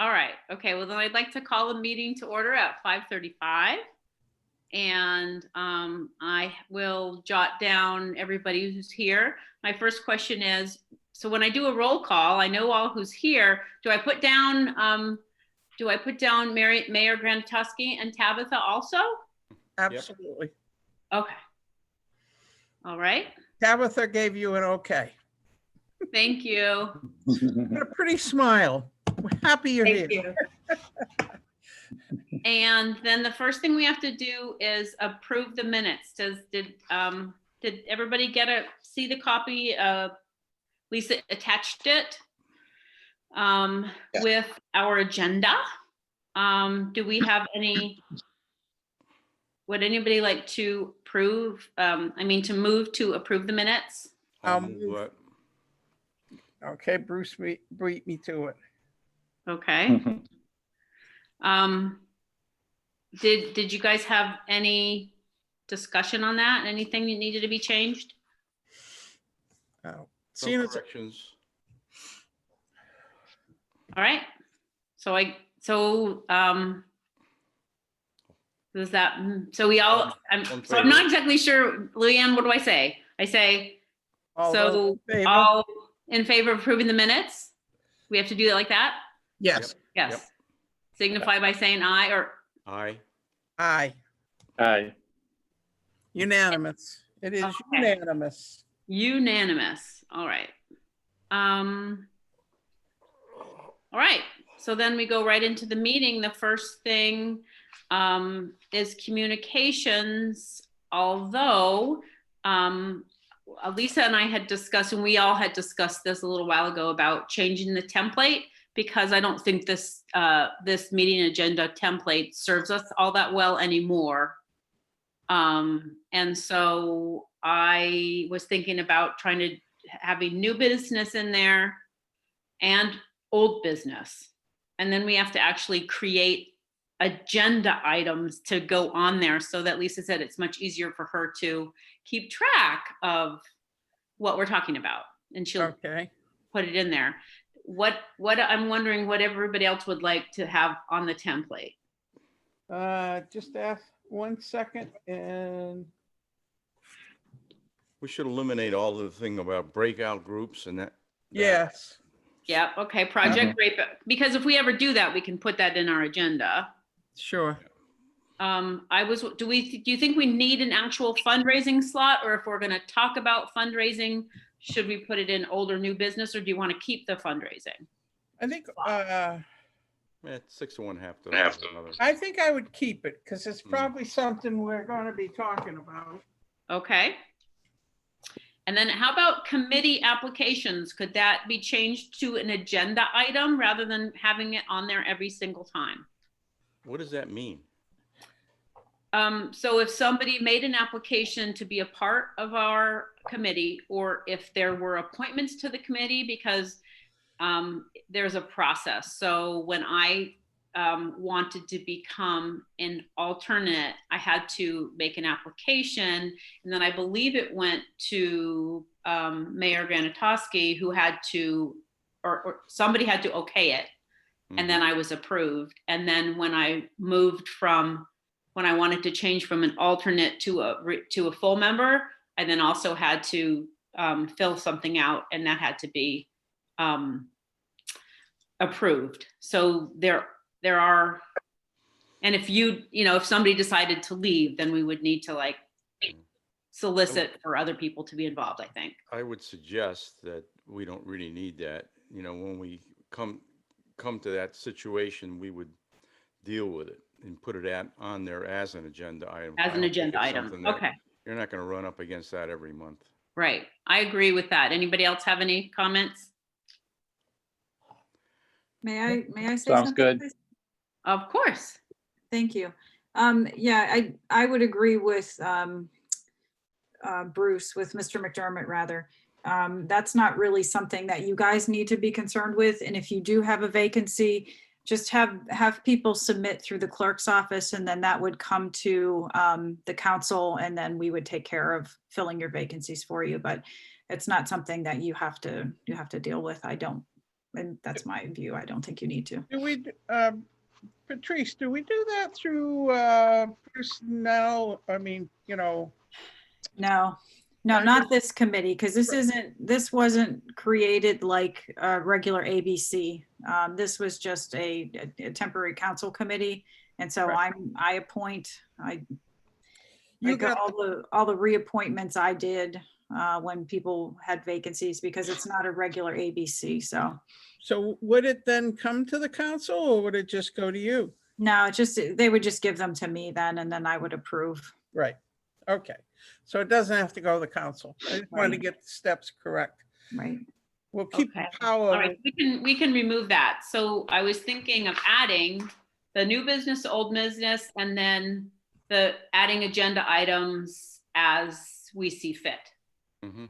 All right. Okay. Well, then I'd like to call the meeting to order at 5:35. And I will jot down everybody who's here. My first question is, so when I do a roll call, I know all who's here. Do I put down Mayor Granatowski and Tabitha also? Absolutely. Okay. All right. Tabitha gave you an okay. Thank you. Got a pretty smile. We're happy you're Thank here. you. And then the first thing we have to do is approve the minutes. Did everybody see the copy? Lisa attached it with our agenda. Do we have would anybody like to to move to approve the minutes? Okay, Bruce beat me to it. Okay. Did you guys have any discussion on that? Anything that needed to be changed? Oh, No corrections. All right. So I'm not exactly sure. Leanne, what do I say? I say, all in favor of approving the minutes? We have to do it like that? Yes. Yes. Yep. Signify by saying aye or Aye. Aye. Aye. Unanimous. It is unanimous. Unanimous. All right. All right. So then we go right into the meeting. The first thing is communications, although Lisa and I had discussed, and we all had discussed this a little while ago about changing the template, because I don't think this meeting agenda template serves us all that well anymore. And so I was thinking about trying to having new business in there and old business. And then we have to actually create agenda items to go on there, so that Lisa said it's much easier for her to keep track of what we're talking about. And she'll put it in there. What I'm wondering what everybody else would like to have on the template. Just ask 1 second, and We should eliminate all the thing about breakout groups and that. yes. Yeah. Okay. Project Grape, because if we ever do that, we can put that in our agenda. Sure. Do you think we need an actual fundraising slot, or if we're going to talk about fundraising, should we put it in old or new business, or do you want to keep the fundraising? I think 6 of one, half the other. I think I would keep it, because it's probably something we're going to be talking about. Okay. And then how about committee applications? Could that be changed to an agenda item rather than having it on there every single time? What does that mean? So if somebody made an application to be a part of our committee, or if there were appointments to the committee, because there's a process. So when I wanted to become an alternate, I had to make an application, and then I believe it went to Mayor Granatowski, who had to, or somebody had to okay it, and then I was approved. And then when I wanted to change from an alternate to a full member, I then also had to fill something out, and that had to be approved. So there are, and if somebody decided to leave, then we would need to solicit for other people to be involved, I think. I would suggest that we don't really need that. When we come to that situation, we would deal with it and put it on there as an agenda item. As an agenda item. Okay. You're not going to run up against that every month. Right. I agree with that. Anybody else have any comments? May I say Sounds something? good. Please? Of course. Thank you. Yeah, I would agree with Bruce, with Mr. McDermott rather. That's not really something that you guys need to be concerned with. And if you do have a vacancy, just have people submit through the clerk's office, and then that would come to the council, and then we would take care of filling your vacancies for you. But it's not something that you have to deal with. I don't And that's my view. I don't think you need to. Do we, Patrice, do we do that through personnel? I mean, No, not this committee, because this wasn't created like a regular ABC. This was just a temporary council committee. And so Right. I appoint, you like got, all the reappointments I did when people had vacancies, because it's not a regular ABC. so would it then come to the council or would it just go to you? No, it's just, they would just give them to me then, and then I would approve. Right. Okay. So it doesn't have to go to the council. I just wanted to Right. get the steps correct. Right. We'll keep Okay. power. All right, we can remove that. So I was thinking of adding the new business, old business, and then the adding agenda items as we see fit. Mhm.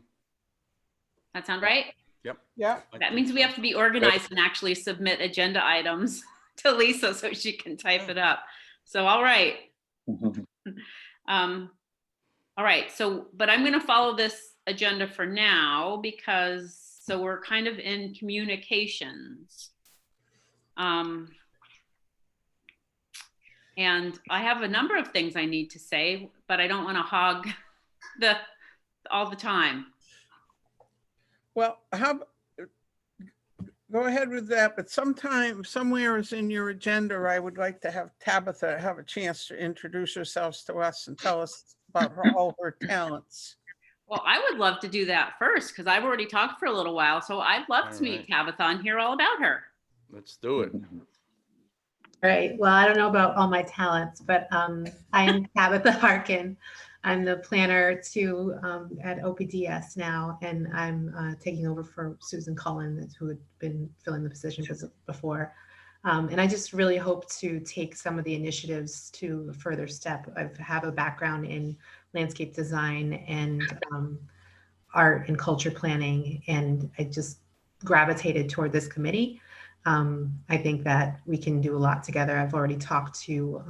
That sound right? Yep. Yeah. I That think means we so. have to be organized and actually submit agenda items to Lisa so she can type it up. So, all right. All right, so, but I'm gonna follow this agenda for now because, so we're kind of in communications. And I have a number of things I need to say, but I don't wanna hog all the time. Well, go ahead with that, but sometime, somewhere is in your agenda, I would like to have Tabitha have a chance to introduce herself to us and tell us about all her talents. Well, I would love to do that first because I've already talked for a little while. So I'd love to All meet right. Tabitha and hear all about her. Let's do it. Right. Well, I don't know about all my talents, but I am Tabitha Harkin. I'm the planner at OPDS now, and I'm taking over for Susan Cullen, who had been filling the position before. And I just really hope to take some of the initiatives to a further step. I have a background in landscape design and art and culture planning, and I just gravitated toward this committee. I think that we can do a lot together. I've already talked to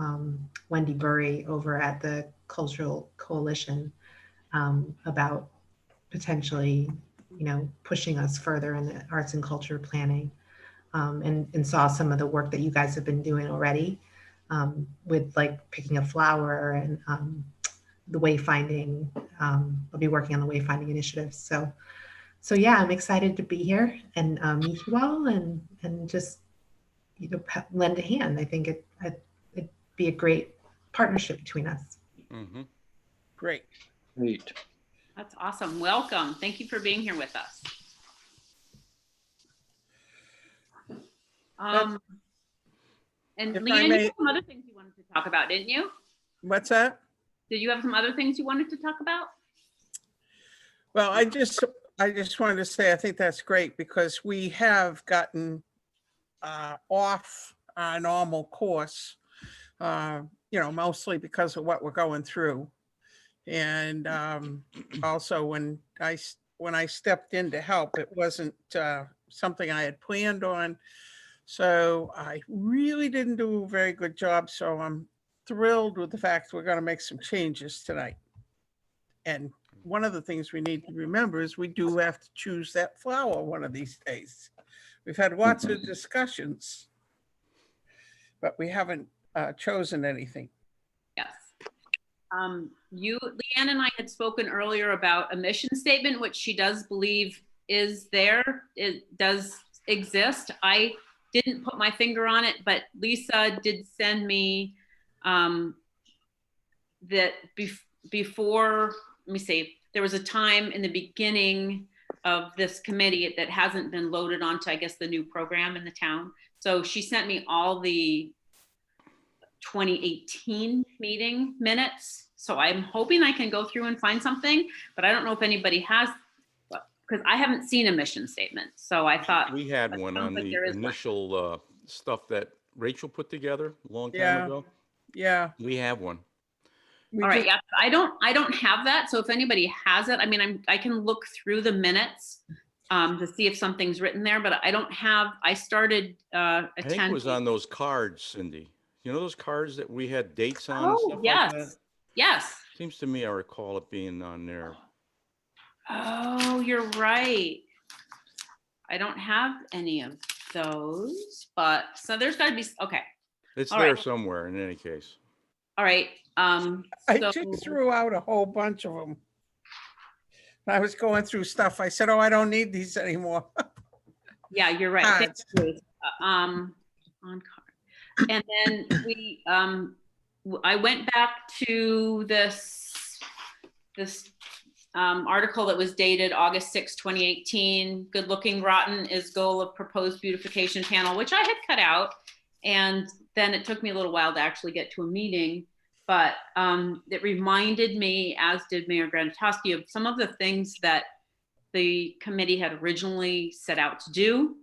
Wendy Burry over at the Cultural Coalition about potentially, pushing us further in the arts and culture planning, and saw some of the work that you guys have been doing already with like picking a flower and the wayfinding. I'll be working on the wayfinding initiatives. So yeah, I'm excited to be here and meet you all and just lend a hand. I think it'd be a great partnership between us. Mhm. Great. Great. That's awesome. Welcome. Thank you for being here with us. And If I Leanne, you may- had some other things you wanted to talk about, didn't you? What's that? Did you have some other things you wanted to talk about? Well, I just wanted to say, I think that's great because we have gotten off our normal course, mostly because of what we're going through. And also when I stepped in to help, it wasn't something I had planned on. So I really didn't do a very good job. So I'm thrilled with the fact we're going to make some changes tonight. And one of the things we need to remember is we do have to choose that flower one of these days. We've had lots of discussions, but we haven't chosen anything. Yes. Leanne and I had spoken earlier about a mission statement, which she does believe is there. It does exist. I didn't put my finger on it, but Lisa did send me that before, let me see, there was a time in the beginning of this committee that hasn't been loaded onto, I guess, the new program in the town. So she sent me all the 2018 meeting minutes. So I'm hoping I can go through and find something, but I don't know if anybody has, because I haven't seen a mission statement. So I thought We had that one sounds on like the there is one. initial stuff that Rachel put together a long time Yeah. ago. Yeah. We have one. We All right, just- yeah, I don't have that. So if anybody has it, I mean, I can look through the minutes to see if something's written there, but I don't have, I started I think it attending. was on those cards, Cindy. You know those cards that we had dates on and Oh, stuff like yes, that? yes. Seems to me I recall it being on there. Oh, you're right. I don't have any of those, but so there's gotta be, okay, It's All there right. somewhere in any case. all right. I So, just threw out a whole bunch of them. I was going through stuff. I said, oh, I don't need these anymore. yeah, you're right. Thank Cards. you. On card. And then I went back to this article that was dated August 6, 2018. Good Looking Groton is goal of proposed beautification panel, which I had cut out. And then it took me a little while to actually get to a meeting, but it reminded me, as did Mayor Granatowski, of some of the things that the committee had originally set out to do.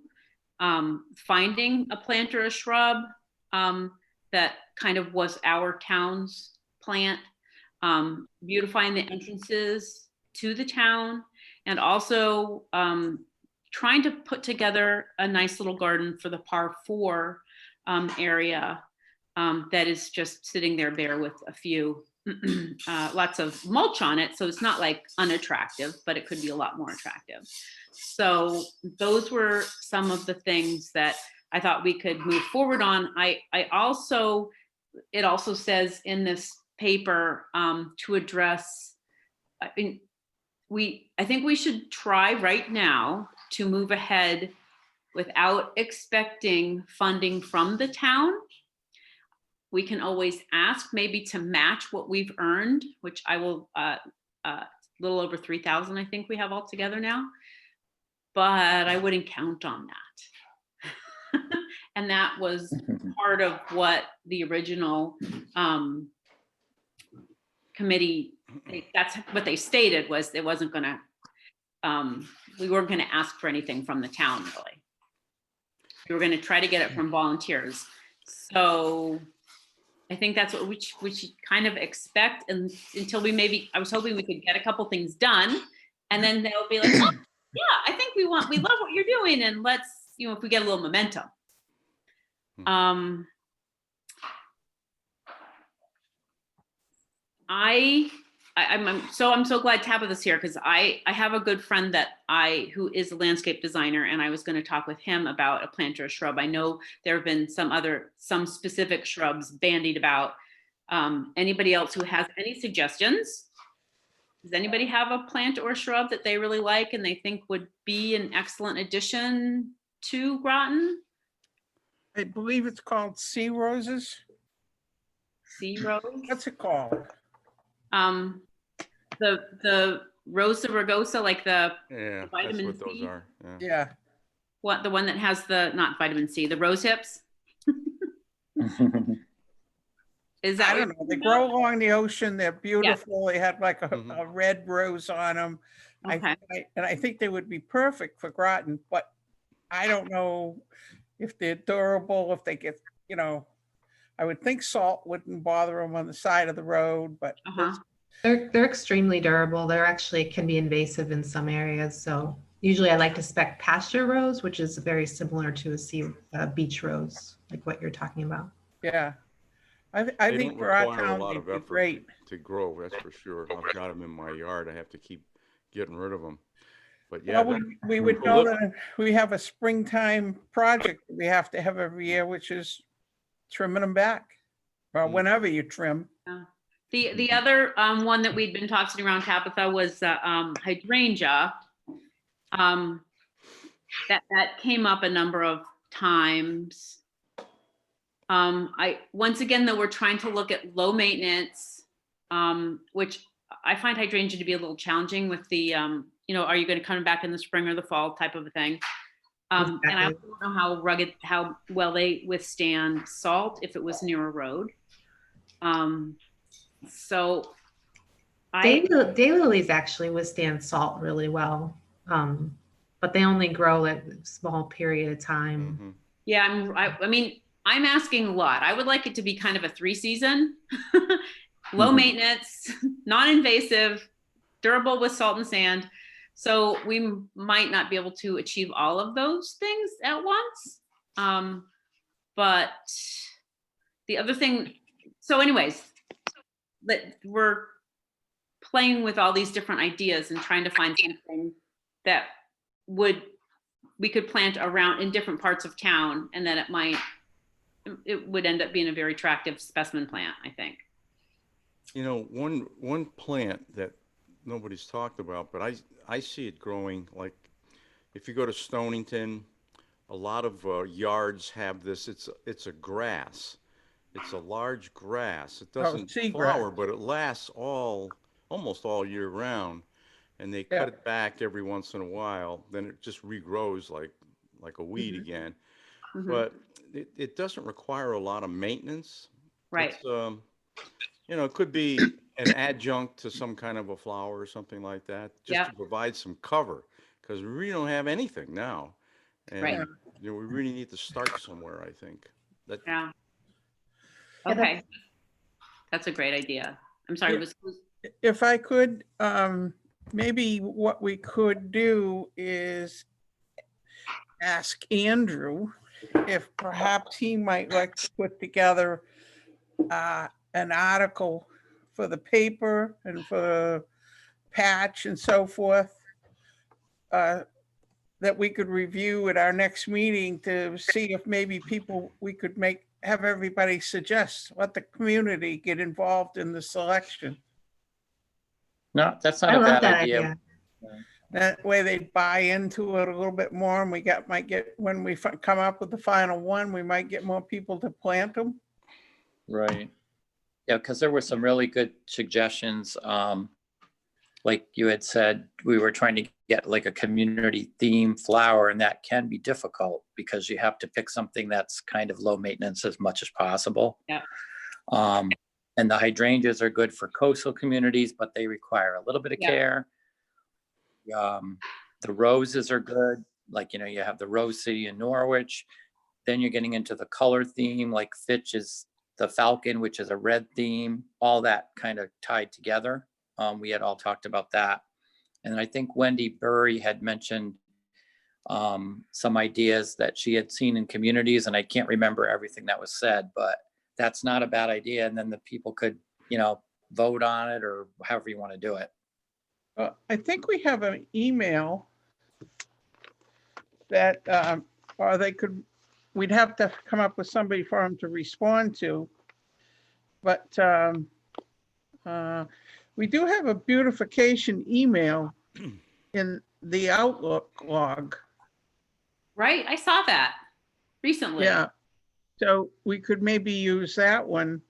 Finding a plant or a shrub that kind of was our town's plant, beautifying the entrances to the town, and also trying to put together a nice little garden for the par 4 area that is just sitting there bare with a few lots of mulch on it, so it's not like unattractive, but it could be a lot more attractive. So those were some of the things that I thought we could move forward on. It also says in this paper to address, I think we should try right now to move ahead without expecting funding from the town. We can always ask maybe to match what we've earned, which I will, a little over 3,000, I think we have all together now, but I wouldn't count on that. And that was part of what the original committee, that's what they stated, was it wasn't gonna, we weren't gonna ask for anything from the town, really. We were gonna try to get it from volunteers. So I think that's what we should kind of expect, and until we maybe, I was hoping we could get a couple things done, and then they'll be like, oh, yeah, I think we love what you're doing, and let's, if we get a little momentum. I'm so glad Tabitha's here, because I have a good friend who is a landscape designer, and I was going to talk with him about a plant or a shrub. I know there have been some specific shrubs bandied about. Anybody else who has any suggestions? Does anybody have a plant or a shrub that they really like and they think would be an excellent addition to Groton? I believe it's called sea roses. Sea rose? What's it called? The Rosa rugosa, like the Yeah, that's vitamin what those C? are. Yeah. Yeah. What, the one that has not vitamin C, the rose hips? Is that I don't know. They grow along the ocean. They're beautiful. They had like Mhm. a red rose on them. Okay. I think they would be perfect for Groton, but I don't know if they're durable, if they get, I would think salt wouldn't bother them on the side of the road, but Uh-huh. They're extremely durable. They're actually can be invasive in some areas. So usually I like to spec pasture rose, which is very similar to a beach rose, like what you're talking about. yeah. I They think don't for our require a town, lot they'd of be effort great. to grow, that's for sure. I've got them in my yard. I have to keep getting rid of them. But yeah, Well, we would know prolific. that we have a springtime project that we have to have every year, which is trimming them back, or Mm. whenever you trim. The other one that we'd been tossing around, Tabitha, was hydrangea. That came up a number of times. Once again, though, we're trying to look at low maintenance, which I find hydrangea to be a little challenging with the, are you going to come back in the spring or the fall type of a thing? And I also don't know how well they withstand salt if it was near a road. So Daylilies actually withstand salt really well, but they only grow at a small period of time. Mhm. yeah, I mean, I'm asking a lot. I would like it to be kind of a 3-season, low maintenance, non-invasive, durable with salt and sand. So we might not be able to achieve all of those things at once. But the other thing, so anyways, we're playing with all these different ideas and trying to find something that would we could plant around in different parts of town, and that it would end up being a very attractive specimen plant, I think. You know, one plant that nobody's talked about, but I see it growing, like if you go to Stonington, a lot of yards have this. It's a grass. It's a large grass. It doesn't seagrass. flower, but it lasts almost all year round. And they cut Yeah. it back every once in a while. Then it just regrows like a weed Mhm. again. Mhm. But it doesn't require a lot of maintenance. Right. It's you know, it could be an adjunct to some kind of a flower or something like that, just Yeah. to provide some cover, because we really don't have anything now. Right. And, you know, we really need to start somewhere, I think. That, Yeah. Yeah, Okay. That's a great idea. I'm sorry, Yeah. was If I could, maybe what we could do is ask Andrew if perhaps he might like to put together an article for the paper and for the patch and so forth, that we could review at our next meeting to see if maybe we could have everybody suggest, let the community get involved in the selection. No, that's not I a love bad that idea. idea. That way they'd buy into it a little bit more, and might get, when we come up with the final one, we might get more people to plant them. Right. Yeah, because there were some really good suggestions. Like you had said, we were trying to get like a community theme flower, and that can be difficult because you have to pick something that's kind of low maintenance as much as possible. Yeah. And the hydrangeas are good for coastal communities, but they require a little bit of Yeah. care. The roses are good. Like, you know, you have the Rose City in Norwich. Then you're getting into the color theme, like Fitch is the Falcon, which is a red theme, all that kind of tied together. We had all talked about that. And I think Wendy Burry had mentioned some ideas that she had seen in communities, and I can't remember everything that was said, but that's not a bad idea. And then the people could, you know, vote on it or however you want to do it. I think we have an email that, or we'd have to come up with somebody for them to respond to. But we do have a beautification email in the Outlook log. right. I saw that recently. Yeah. So we could maybe use that one.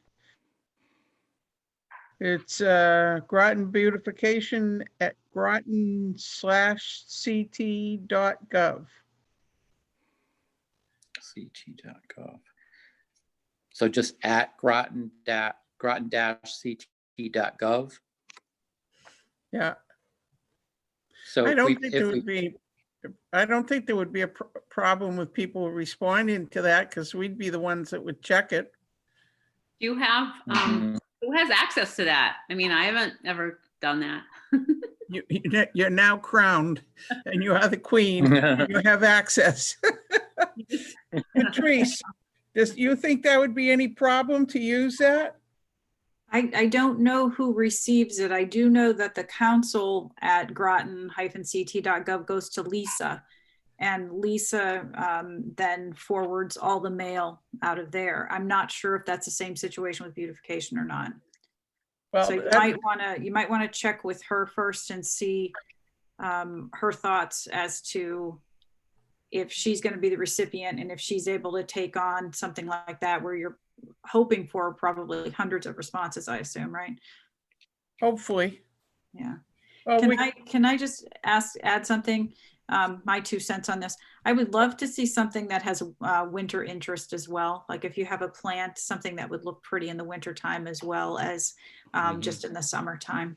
It's Groton Beautification at groton/ct.gov. ct.gov. So just at groton-ct.gov. Yeah. So I if don't we, think if there we, would be, I don't think there would be a problem with people responding to that, because we'd be the ones that would check it. Do you have, Mhm. who has access to that? I mean, I haven't ever done that. You're now crowned and you are the queen. You have access. Patrice, do you think that would be any problem to use that? I don't know who receives it. I do know that the council at groton-ct.gov goes to Lisa, and Lisa then forwards all the mail out of there. I'm not sure if that's the same situation with beautification or not. Well, So you might want to check with her first and see her thoughts as to if she's going to be the recipient, and if she's able to take on something like that, where you're hoping for probably hundreds of responses, I assume, right? hopefully. Yeah. Well, Can I just add something? My 2 cents on this. I would love to see something that has winter interest as well. Like if you have a plant, something that would look pretty in the winter time as well as just in the summertime.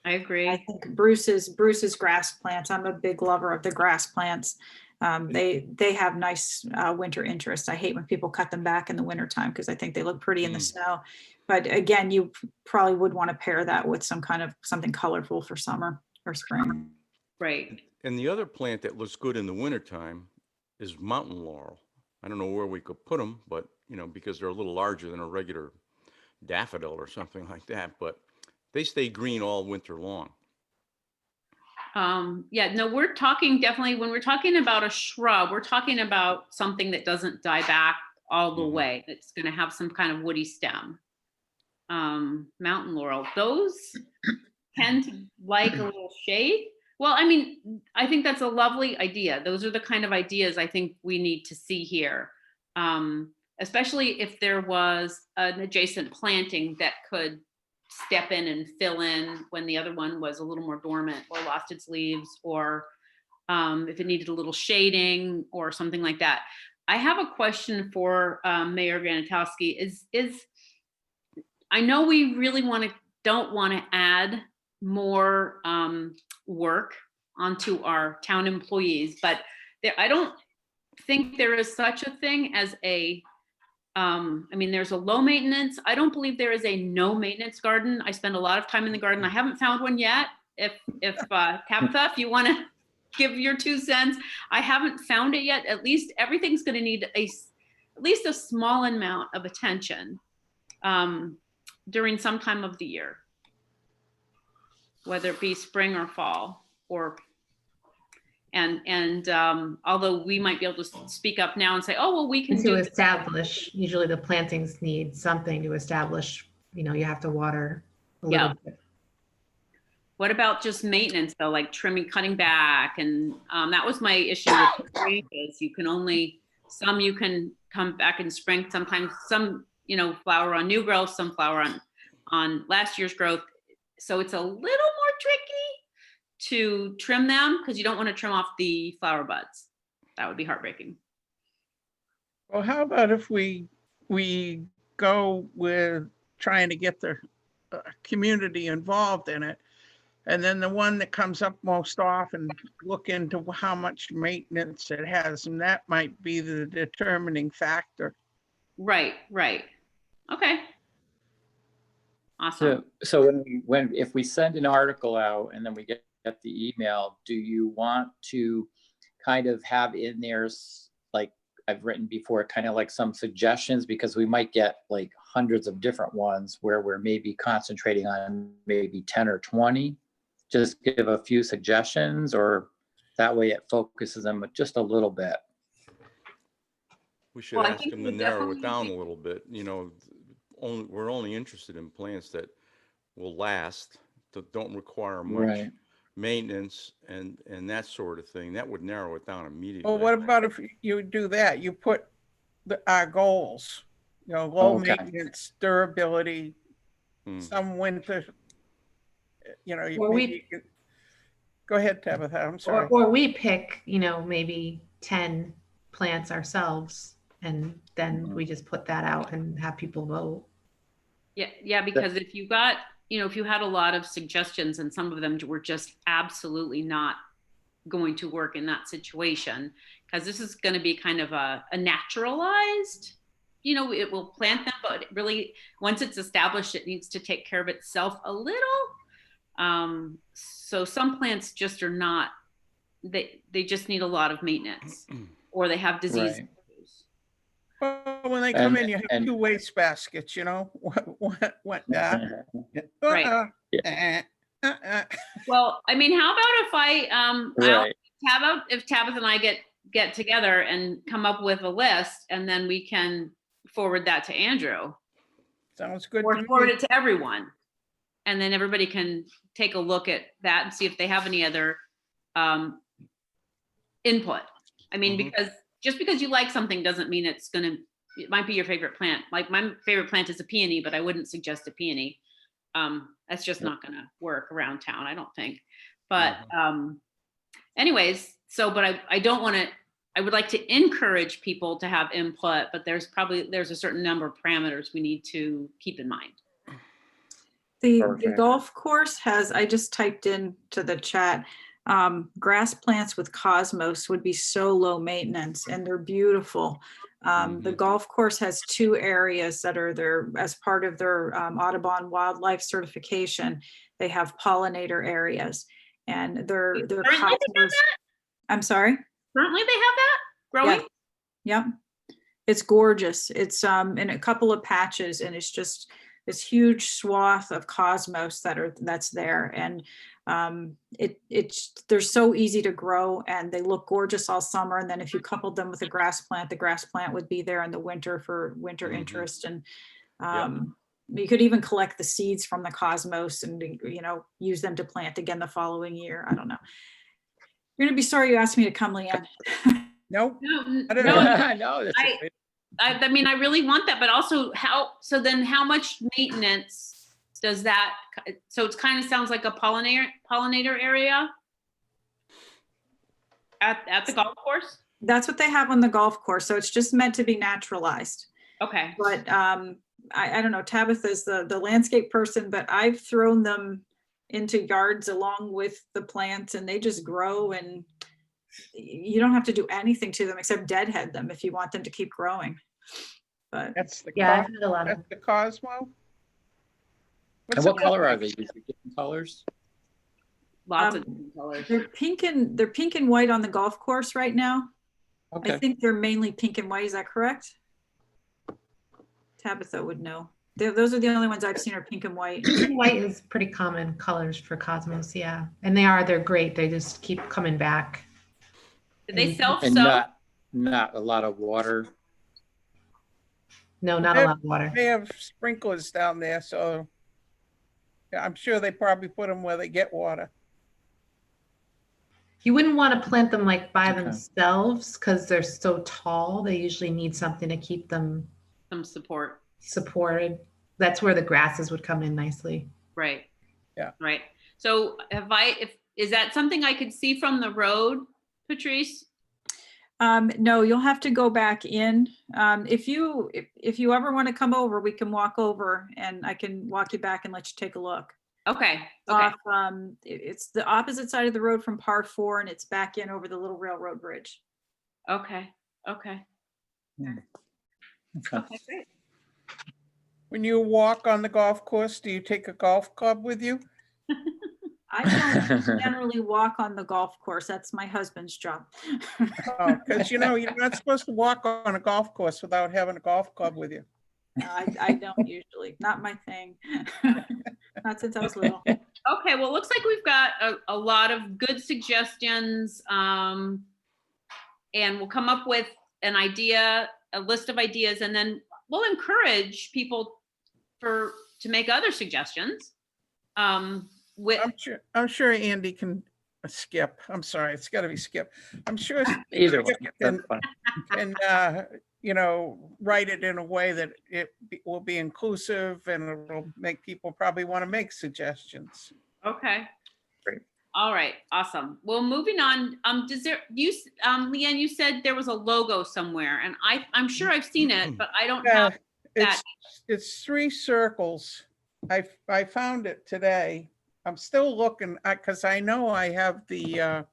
I agree. I think Bruce's grass plants. I'm a big lover of the grass plants. They have nice winter interest. I hate when people cut them back in the winter time because I think they look pretty in the snow. But again, you probably would want to pair that with something colorful for summer or spring. Right. and the other plant that looks good in the wintertime is mountain laurel. I don't know where we could put them, but, you know, because they're a little larger than a regular daffodil or something like that, but they stay green all winter long. Yeah, no, we're talking definitely, when we're talking about a shrub, we're talking about something that doesn't die back all the Mhm. way. It's gonna have some kind of woody stem. Mountain laurel, those tend to like a little shade. Well, I mean, I think that's a lovely idea. Those are the kind of ideas I think we need to see here. Especially if there was an adjacent planting that could step in and fill in when the other one was a little more dormant or lost its leaves, or if it needed a little shading or something like that. I have a question for Mayor Granatowski. Is I know we really don't want to add more work onto our town employees, but I don't think there is such a thing as a I mean, there's a low maintenance. I don't believe there is a no maintenance garden. I spend a lot of time in the garden. I haven't found one yet. If Tabitha, if you want to give your 2 cents, I haven't found it yet. At least everything's going to need at least a small amount of attention during some time of the year, whether it be spring or fall, or and although we might be able to speak up now and say, oh, well, we can To do this. establish, usually the plantings need something to establish, you have to water a Yeah. little bit. What about just maintenance though, like trimming, cutting back? And that was my issue with branches. You can come back in spring. Sometimes some, flower on new growth, some flower on last year's growth. So it's a little more tricky to trim them because you don't want to trim off the flower buds. That would be heartbreaking. Well, how about if we go with trying to get the community involved in it, and then the one that comes up most often, look into how much maintenance it has, and that might be the determining factor. Right. Okay. Awesome. So if we send an article out and then we get the email, do you want to kind of have in there, like I've written before, kind of like some suggestions, because we might get like hundreds of different ones where we're maybe concentrating on maybe 10 or 20. Just give a few suggestions, or that way it focuses them just a little bit. We should Well, I ask think them we to narrow definitely it down a little bit, we're only interested in plants that will last, that don't require much Right. maintenance and that sort of thing. That would narrow it down immediately. Well, what about if you do that? You put our goals, low Okay. maintenance, durability, Hmm. some winter, Or go ahead, Tabitha, I'm sorry. or we pick, maybe 10 plants ourselves, and then we just put that out and have people vote. Yeah, because if you got, if you had a lot of suggestions and some of them were just absolutely not going to work in that situation, because this is going to be kind of a naturalized, it will plant them, but it really, once it's established, it needs to take care of itself a little. So some plants just are not, they just need a lot of maintenance, or they have disease. Right. Well, when they come in, you have 2 waste baskets, what that. Right. Well, I mean, how about if Right. if Tabitha and I get together and come up with a list, and then we can forward that to Andrew, Sounds good or to forward me. it to everyone, and then everybody can take a look at that and see if they have any other input. I mean, because just because you like something doesn't mean it might be your favorite plant. Like my favorite plant is a peony, but I wouldn't suggest a peony. That's just not going to work around town, I don't think. But anyways, but I don't want to, I would like to encourage people to have input, but there's a certain number of parameters we need to keep in mind. The Perfect. golf course has, I just typed into the chat, grass plants with cosmos would be so low maintenance, and they're beautiful. The golf course has 2 areas that are there as part of their Audubon wildlife certification. They have pollinator areas, and they're Currently they have cosmos. I'm sorry? Currently they have that growing? Yep. It's gorgeous. It's in a couple of patches, and it's just this huge swath of cosmos that's there. And they're so easy to grow and they look gorgeous all summer. And then if you coupled them with a grass plant, the grass plant would be there in the winter for winter Mhm. interest. And Yep. you could even collect the seeds from the cosmos and, use them to plant again the following year. I don't know. You're gonna be sorry you asked me to come, Leanne. Nope. No, I don't no, know. No, that's I- great. I mean, I really want that, but also so then how much maintenance does that, so it kind of sounds like a pollinator area at the golf course? That's what they have on the golf course. So it's just meant to be naturalized. Okay, But I don't know, Tabitha's the landscape person, but I've thrown them into yards along with the plants and they just grow and you don't have to do anything to them except deadhead them if you want them to keep growing. But That's the, Yeah, I've had a lot of, that's the Cosmo? And What's what the- color are they? Usually different colors? lots Um, of different colors. they're pink and white on the golf course right now. I Okay. think they're mainly pink and white. Is that correct? Tabitha would know. Those are the only ones I've seen are pink and white. white is pretty common colors for cosmos, yeah. And they're great. They just keep coming back. Do they and- self-sow? And not a lot of water. No, not a lot of water. They have sprinklers down there, so yeah, I'm sure they probably put them where they get water. You wouldn't want to plant them like by Okay. themselves because they're so tall. They usually need something to keep them Some support, supported. That's where the grasses would come in nicely. right? Yeah. Right. So is that something I could see from the road, Patrice? No, you'll have to go back in. If you ever want to come over, we can walk over and I can walk you back and let you take a look. Okay, okay, It's the opposite side of the road from par 4 and it's back in over the little railroad bridge. okay, okay. Okay. Okay, great. When you walk on the golf course, do you take a golf club with you? I don't generally walk on the golf course. That's my husband's job. Because you're not supposed to walk on a golf course without having a golf club with you. I don't usually, not my thing. Not since I was little. Okay, well, it looks like we've got a lot of good suggestions. And we'll come up with an idea, a list of ideas, and then we'll encourage people to make other suggestions. I'm sure Andy can Skip. I'm sorry, it's got to be Skip. I'm sure Either way, Skip that's fine. can write it in a way that will be inclusive and it will make people probably want to make suggestions. Okay. Great. All right, awesome. Well, moving on, Leanne, you said there was a logo somewhere and I'm sure I've seen it, but I don't have that. It's 3 circles. I found it today. I'm still looking because I know I have the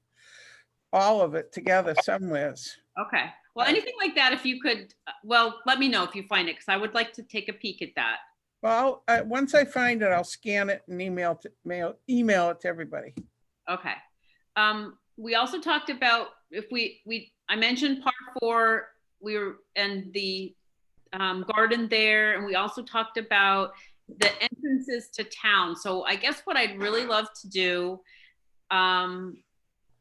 all of it together somewheres. Okay. Well, anything like that, if you could, let me know if you find it, because I would like to take a peek at that. Well, once I find it, I'll scan it and email it to everybody. Okay. We also talked about I mentioned part 4, and the garden there, and we also talked about the entrances to town. So I guess what I'd really love to do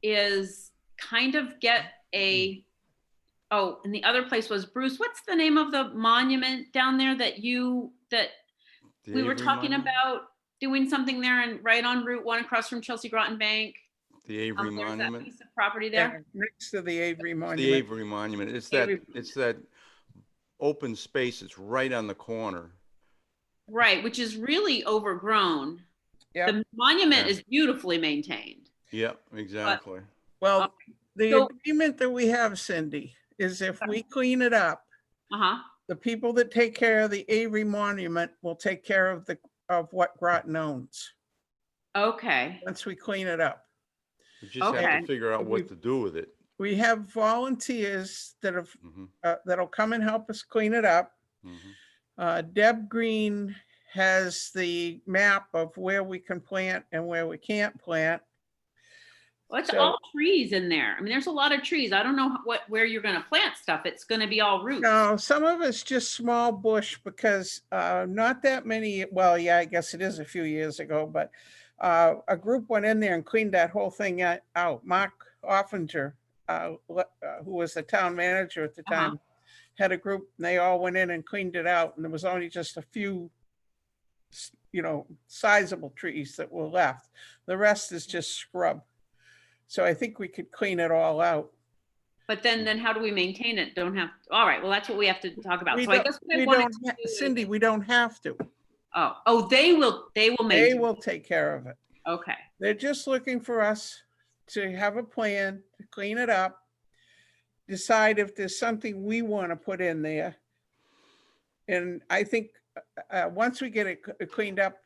is kind of get and the other place was, Bruce, what's the name of the monument down there that we were talking about doing something there and right on Route 1 across from Chelsea Groton Bank? The Avery There's that Monument. piece of property there. Yeah, next to the Avery Monument. The Avery Monument. It's Avery- that open space. It's right on the corner. Right, which is really overgrown. Yeah. The monument Yeah. is beautifully maintained. Yep, exactly. Well, the so- agreement that we have, Cindy, is if we clean it up, Uh-huh. the people that take care of the Avery Monument will take care of what Groton owns, Okay. once we clean it up. We just have Okay. to figure out what to do with it. We have volunteers Mhm, that'll come and help us clean it up. mhm. Deb Green has the map of where we can plant and where we can't plant. Well, it's So- all trees in there. I mean, there's a lot of trees. I don't know where you're gonna plant stuff. It's gonna be all roots. No, some of it's just small bush because not that many, well, yeah, I guess it is a few years ago, but a group went in there and cleaned that whole thing out. Mark Offinger, who was the town manager at the Uh-huh. time, had a group and they all went in and cleaned it out. And there was only just a few, sizable trees that were left. The rest is just scrub. So I think we could clean it all out. But then how do we maintain it? Don't have, all right, well, that's what we have to talk about. We So I don't- guess what I we wanted don't to ha- do is- Cindy, we don't have to. Oh, they will They maintain. will take care of it. Okay, They're just looking for us to have a plan, to clean it up, decide if there's something we want to put in there. And I think once we get it cleaned up,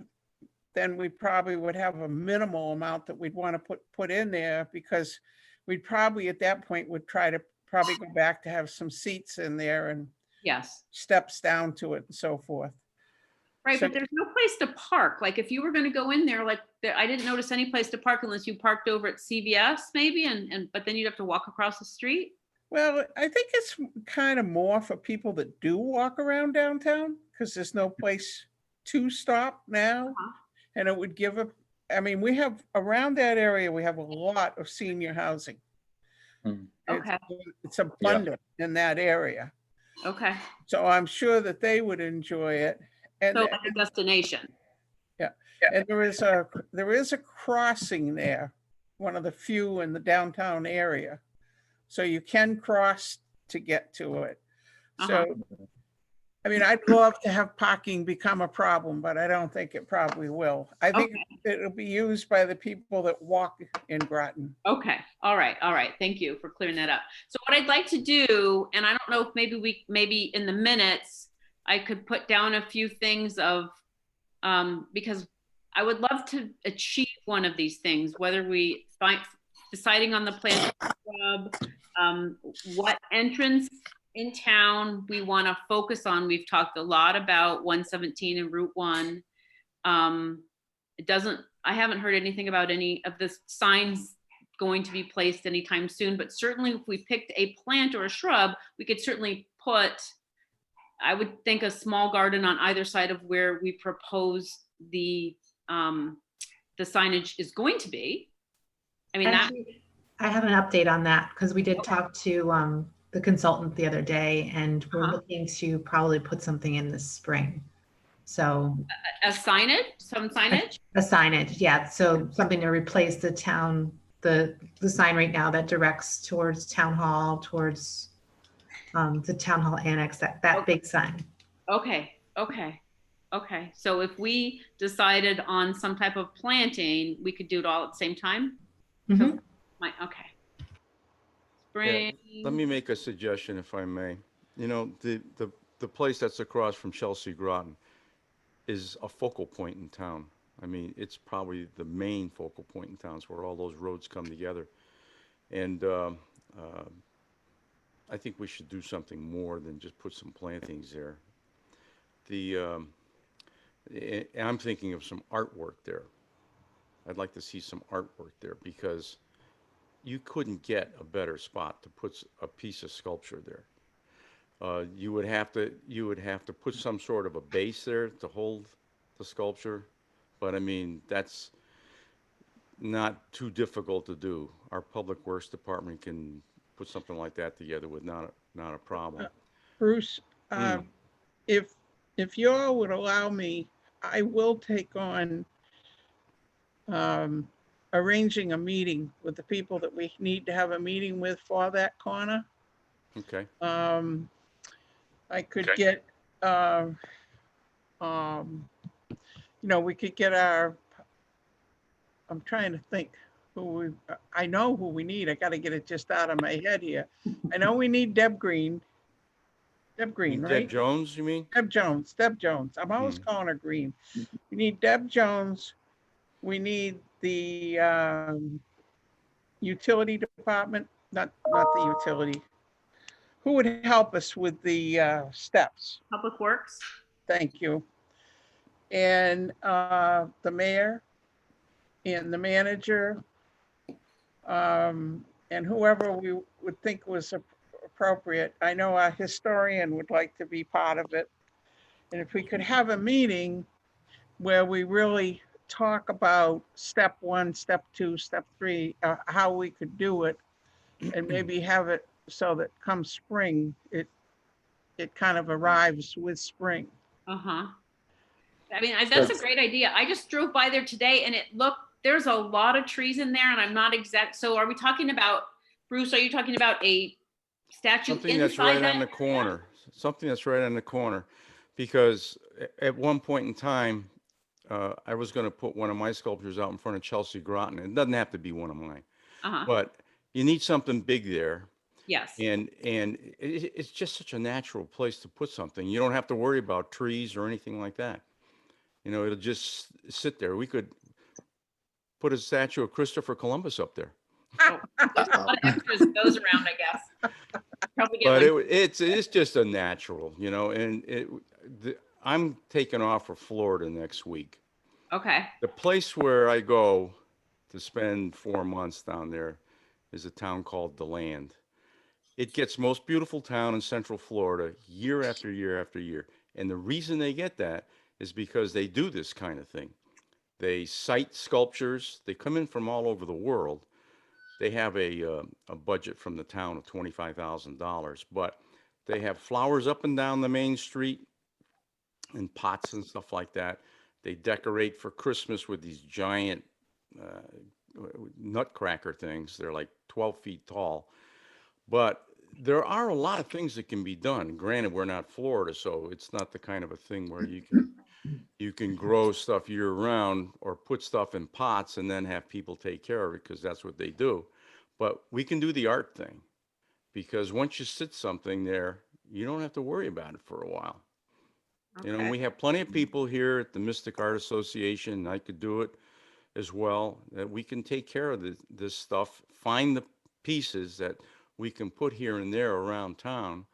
then we probably would have a minimal amount that we'd want to put in there because we'd probably at that point would try to probably go back to have some seats in there and yes. steps down to it and so forth. Right, So- but there's no place to park. Like if you were gonna go in there, like I didn't notice any place to park unless you parked over at CVS maybe but then you'd have to walk across the street. Well, I think it's kind of more for people that do walk around downtown because there's no place to stop now. Uh-huh. And it would give we have around that area, we have a lot of senior housing. Hmm. Okay. It's abundant in that area. Okay, So I'm sure that they would enjoy it. And, so like a destination. and there is a crossing there, one of the few in the downtown area. So you can cross to get to it. Uh-huh. So, I'd love to have parking become a problem, but I don't think it probably will. I think it'll be used by the people that walk in Groton. Okay, all right, thank you for clearing that up. So what I'd like to do, and I don't know if maybe in the minutes, I could put down a few things of, because I would love to achieve one of these things, whether we deciding on the plan, what entrance in town we want to focus on. We've talked a lot about 117 and Route 1. I haven't heard anything about any of the signs going to be placed anytime soon, but certainly if we picked a plant or a shrub, we could certainly put, I would think, a small garden on either side of where we propose the signage is going to be. Actually, I have an update on that because we did talk to the consultant the other day and we're looking to probably put something in this spring. So a signage, some signage? a signage, yeah. So something to replace the town, the sign right now that directs towards town hall, towards the town hall annex, that big sign. Okay. So if we decided on some type of planting, we could do it all at the same time? Mhm. Okay. Yeah, Spring. let me make a suggestion if I may. The place that's across from Chelsea Groton is a focal point in town. It's probably the main focal point in town. It's where all those roads come together. And I think we should do something more than just put some plantings there. I'm thinking of some artwork there. I'd like to see some artwork there because you couldn't get a better spot to put a piece of sculpture there. You would have to put some sort of a base there to hold the sculpture, but that's not too difficult to do. Our Public Works Department can put something like that together with not a problem. Bruce, if you all would allow me, I will take on arranging a meeting with the people that we need to have a meeting with for that corner. Okay. I could get, we could get I'm trying to think I know who we need. I got to get it just out of my head here. I know we need Deb Green. Deb Green, right? Deb Jones, you mean? Deb Jones. I'm always calling her Green. We need Deb Jones. We need the utility department, not the utility. Who would help us with the steps? Public Works. Thank you. And the mayor and the manager. and whoever we would think was appropriate. I know a historian would like to be part of it. And if we could have a meeting where we really talk about step one, step two, step three, how we could do it, and maybe have it so that come spring, it kind of arrives with spring. Uh-huh. I mean, that's a So- great idea. I just drove by there today and there's a lot of trees in there and I'm not exact. So are we talking about, Bruce, are you talking about a statue Something that's inside right on the that? corner, something that's right on the corner. Because at one point in time, I was gonna put one of my sculptures out in front of Chelsea Groton. It doesn't have to be one of mine, Uh-huh. but you need something big there. Yes. And it's just such a natural place to put something. You don't have to worry about trees or anything like that. You know, it'll just sit there. We could put a statue of Christopher Columbus up there. Oh, there's a lot of extras that goes around, I guess. Probably get But one. it's just a natural, you know, and I'm taking off for Florida next week. Okay. The place where I go to spend 4 months down there is a town called DeLand. It gets most beautiful town in Central Florida year after year after year. And the reason they get that is because they do this kind of thing. They cite sculptures. They come in from all over the world. They have a budget from the town of $25,000, but they have flowers up and down the main street and pots and stuff like that. They decorate for Christmas with these giant nutcracker things. They're like 12 feet tall. But there are a lot of things that can be done. Granted, we're not Florida, so it's not the kind of a thing where you can grow stuff year round or put stuff in pots and then have people take care of it because that's what they do. But we can do the art thing because once you sit something there, you don't have to worry about it for a while. You know, Okay. we have plenty of people here at the Mystic Art Association, and I could do it as well, that we can take care of this stuff, find the pieces that we can put here and there around town.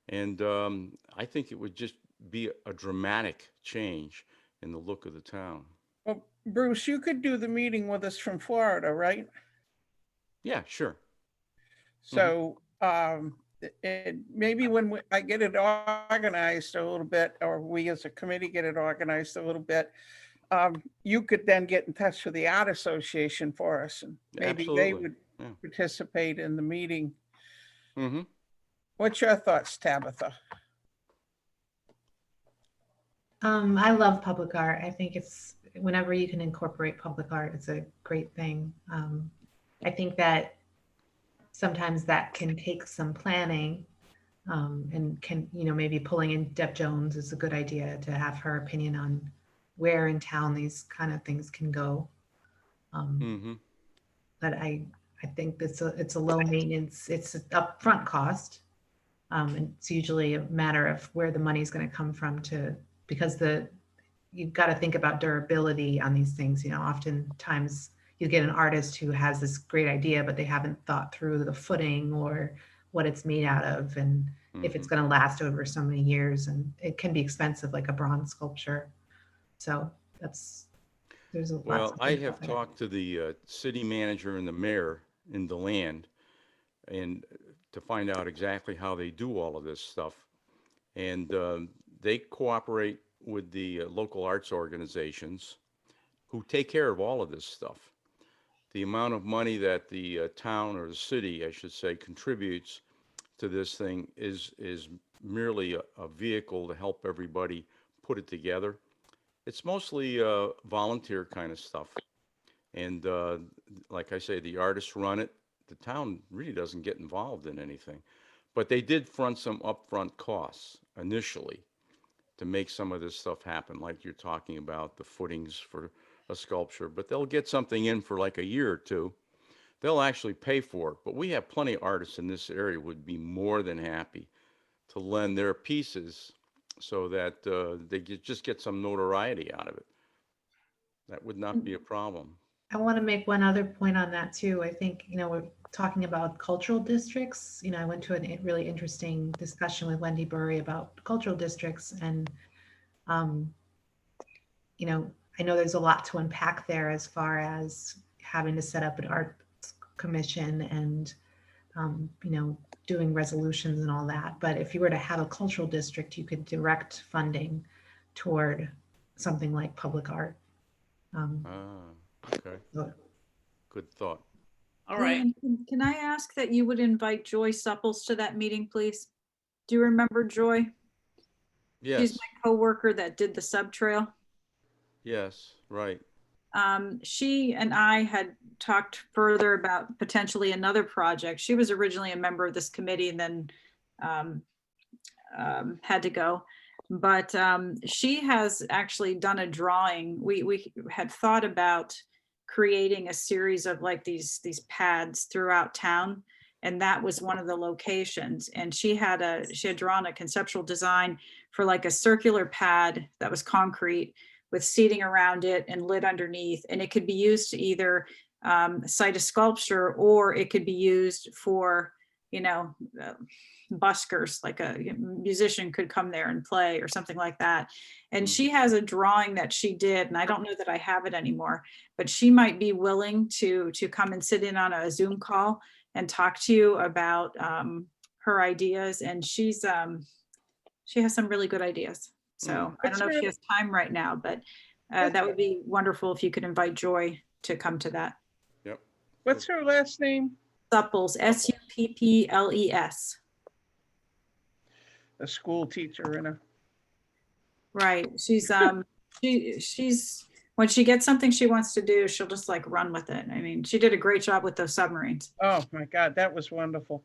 And I think it would just be a dramatic change in the look of the town. Well, Bruce, you could do the meeting with us from Florida, right? Yeah, sure. So, and maybe when I get it organized a little bit, or we as a committee get it organized a little bit, you could then get in touch with the Art Association for us, and maybe they Absolutely. would Yeah. participate in the meeting. Mm-hmm. What's your thoughts, Tabitha? I love public art. I think it's whenever you can incorporate public art, it's a great thing. I think that sometimes that can take some planning, and can, maybe pulling in Deb Jones is a good idea to have her opinion on where in town these kind of things can go. Mm-hmm. But I think it's a low maintenance, it's an upfront cost. And it's usually a matter of where the money is going to come from because you've got to think about durability on these things. Oftentimes you get an artist who has this great idea, but they haven't thought through the footing or what it's made out of, and if it's going to last over so many years, and it can be expensive, like a bronze sculpture. So there's a lot. Well, I have talked to the city manager and the mayor in DeLand and to find out exactly how they do all of this stuff. And they cooperate with the local arts organizations who take care of all of this stuff. The amount of money that the town or the city, I should say, contributes to this thing is merely a vehicle to help everybody put it together. It's mostly volunteer kind of stuff. And like I say, the artists run it. The town really doesn't get involved in anything. But they did front some upfront costs initially to make some of this stuff happen, like you're talking about the footings for a sculpture. But they'll get something in for like a year or two. They'll actually pay for it. But we have plenty of artists in this area who would be more than happy to lend their pieces so that they just get some notoriety out of it. That would not be a problem. I want to make one other point on that too. I think, we're talking about cultural districts. I went to a really interesting discussion with Wendy Burry about cultural districts, and, I know there's a lot to unpack there as far as having to set up an art commission and, doing resolutions and all that. But if you were to have a cultural district, you could direct funding toward something like public art. Okay. So- Good thought. All right. Leanne, can I ask that you would invite Joy Supples to that meeting, please? Do you remember Joy? Yes, She's my coworker that did the sub trail. yes, right. She and I had talked further about potentially another project. She was originally a member of this committee and then had to go. But she has actually done a drawing. We had thought about creating a series of like these pads throughout town. And that was one of the locations. And she had drawn a conceptual design for like a circular pad that was concrete with seating around it and lit underneath. And it could be used to either site a sculpture, or it could be used for, buskers, like a musician could come there and play or something like that. And she has a drawing that she did, and I don't know that I have it anymore, but she might be willing to come and sit in on a Zoom call and talk to you about her ideas. And she has some really good ideas. So I don't know if she has time right now, but that would be wonderful if you could invite Joy to come to that. Yep. What's her last name? Supples, Supples. A school teacher in a. Right. She's when she gets something she wants to do, she'll just like run with it. I mean, she did a great job with those submarines. Oh my God, that was wonderful.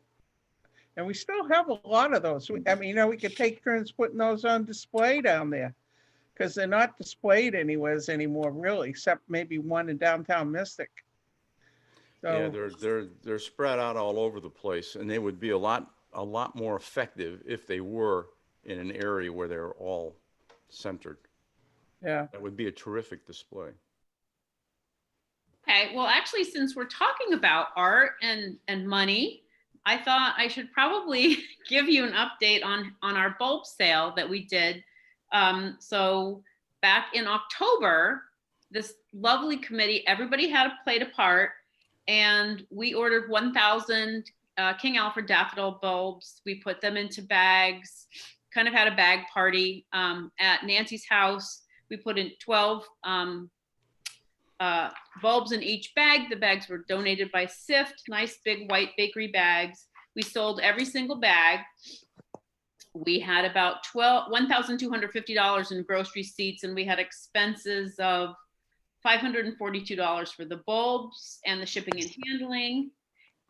And we still have a lot of those. We could take turns putting those on display down there, because they're not displayed anywhere anymore, really, except maybe one in downtown Mystic. Yeah, So, they're spread out all over the place, and they would be a lot more effective if they were in an area where they're all centered. yeah. That would be a terrific display. Okay, well, actually, since we're talking about art and money, I thought I should probably give you an update on our bulb sale that we did. So back in October, this lovely committee, everybody had played a part, and we ordered 1,000 King Alfred daffodil bulbs. We put them into bags, kind of had a bag party at Nancy's house. We put in 12 bulbs in each bag. The bags were donated by Sift, nice big white bakery bags. We sold every single bag. We had about $1,250 in gross receipts, and we had expenses of $542 for the bulbs and the shipping and handling.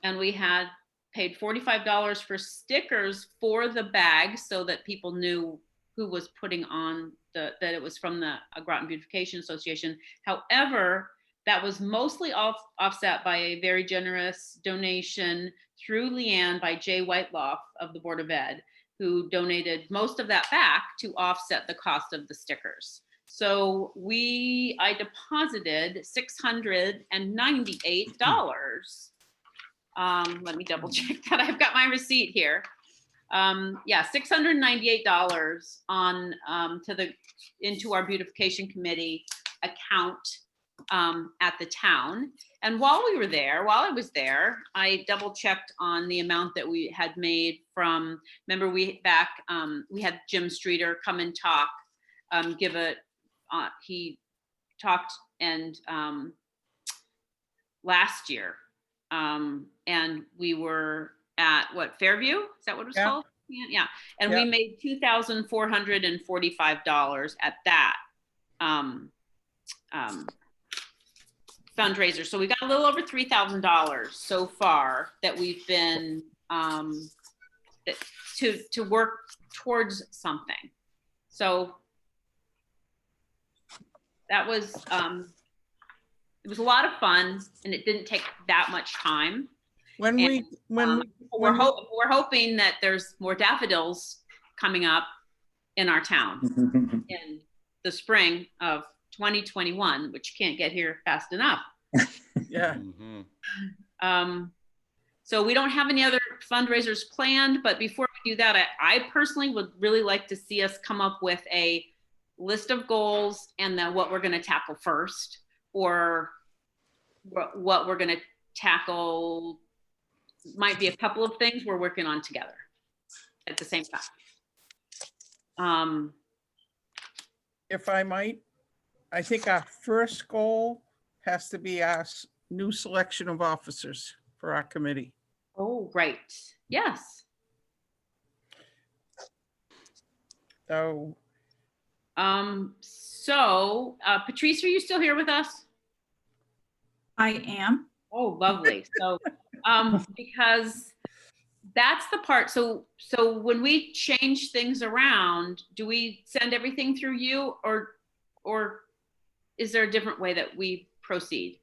And we had paid $45 for stickers for the bag so that people knew who was putting on that it was from the Groton Beautification Association. However, that was mostly offset by a very generous donation through Leanne by Jay Whiteloff of the Board of Ed, who donated most of that back to offset the cost of the stickers. So I deposited $698. Let me double check that. I've got my receipt here. $698 into our beautification committee account at the town. And while I was there, I double checked on the amount that we had made from, remember we had Jim Streeter come and talk, he talked and last year, and we were at Fairview? Is that what it was called? Yeah. And we made $2,445 at that fundraiser. So we got a little over $3,000 so far that we've been to work towards something. So that was it was a lot of fun, and it didn't take that much time. We're hoping that there's more daffodils coming up in our town in the spring of 2021, which can't get here fast enough. Yeah. So we don't have any other fundraisers planned, but before we do that, I personally would really like to see us come up with a list of goals and then what we're going to tackle first, or what we're going to tackle, might be a couple of things we're working on together at the same time. If I might, I think our first goal has to be our new selection of officers for our committee. Oh, right. Yes. So Patrice, are you still here with us? I am. Oh, lovely. So, because that's the part. So when we change things around, do we send everything through you, or is there a different way that we proceed?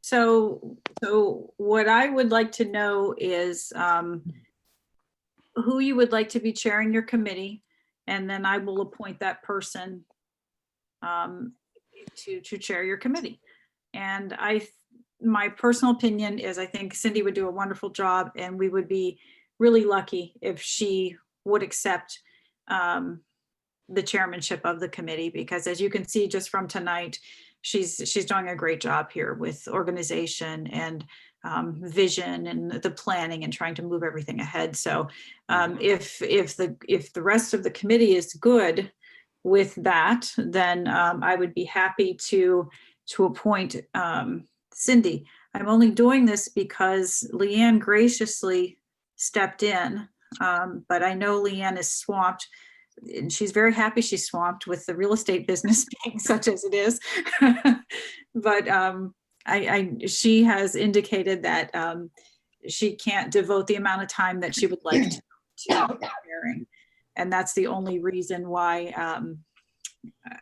So what I would like to know is who you would like to be chairing your committee, and then I will appoint that person to chair your committee. And my personal opinion is I think Cindy would do a wonderful job, and we would be really lucky if she would accept the chairmanship of the committee, because as you can see just from tonight, she's doing a great job here with organization and vision and the planning and trying to move everything ahead. So if the rest of the committee is good with that, then I would be happy to appoint Cindy. I'm only doing this because Leanne graciously stepped in, but I know Leanne is swamped. And she's very happy she's swamped with the real estate business being such as it is. But she has indicated that she can't devote the amount of time that she would like to preparing. And that's the only reason why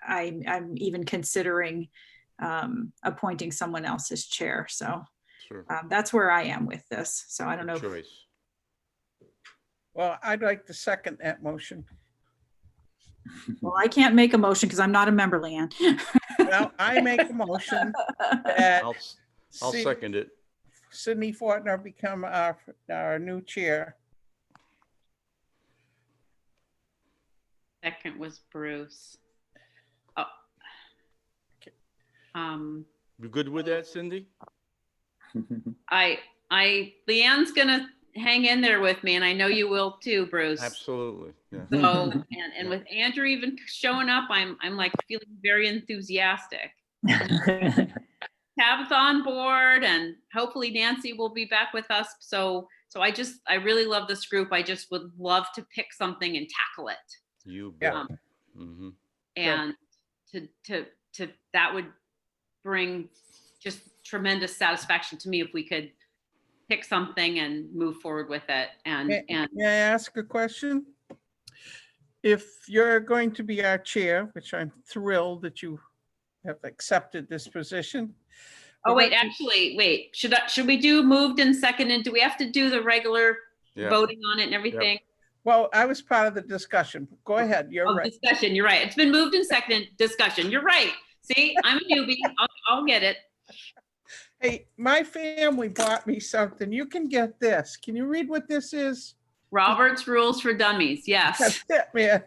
I'm even considering appointing someone else as chair. So Sure. that's where I am with this. So I don't know. Good choice. well, I'd like to second that motion. Well, I can't make a motion because I'm not a member, Leanne. Well, I make a motion that I'll second it. Sydney Fortner become our new chair. Second was Bruce. Oh. Okay. You good with that, Cindy? Leanne's gonna hang in there with me, and I know you will too, Bruce. Absolutely. Yeah. So, and with Andrew even showing up, I'm like feeling very enthusiastic. Tabitha on board, and hopefully Nancy will be back with us. So I really love this group. I just would love to pick something and tackle it. You bet. Yeah. Mhm. And to that would bring just tremendous satisfaction to me if we could pick something and move forward with it. And May I ask a question? If you're going to be our chair, which I'm thrilled that you have accepted this position. oh we're wait, going to- actually, wait, should we do moved and seconded? Do we have to do the regular Yeah. voting on it and everything? Well, I was part of the discussion. Go ahead, you're Oh, right. discussion, you're right. It's been moved and seconded, discussion. You're right. See, I'm a newbie. I'll get it. Hey, my family bought me something. You can get this. Can you read what this is? Robert's Rules for Dummies, yes. That's it, man.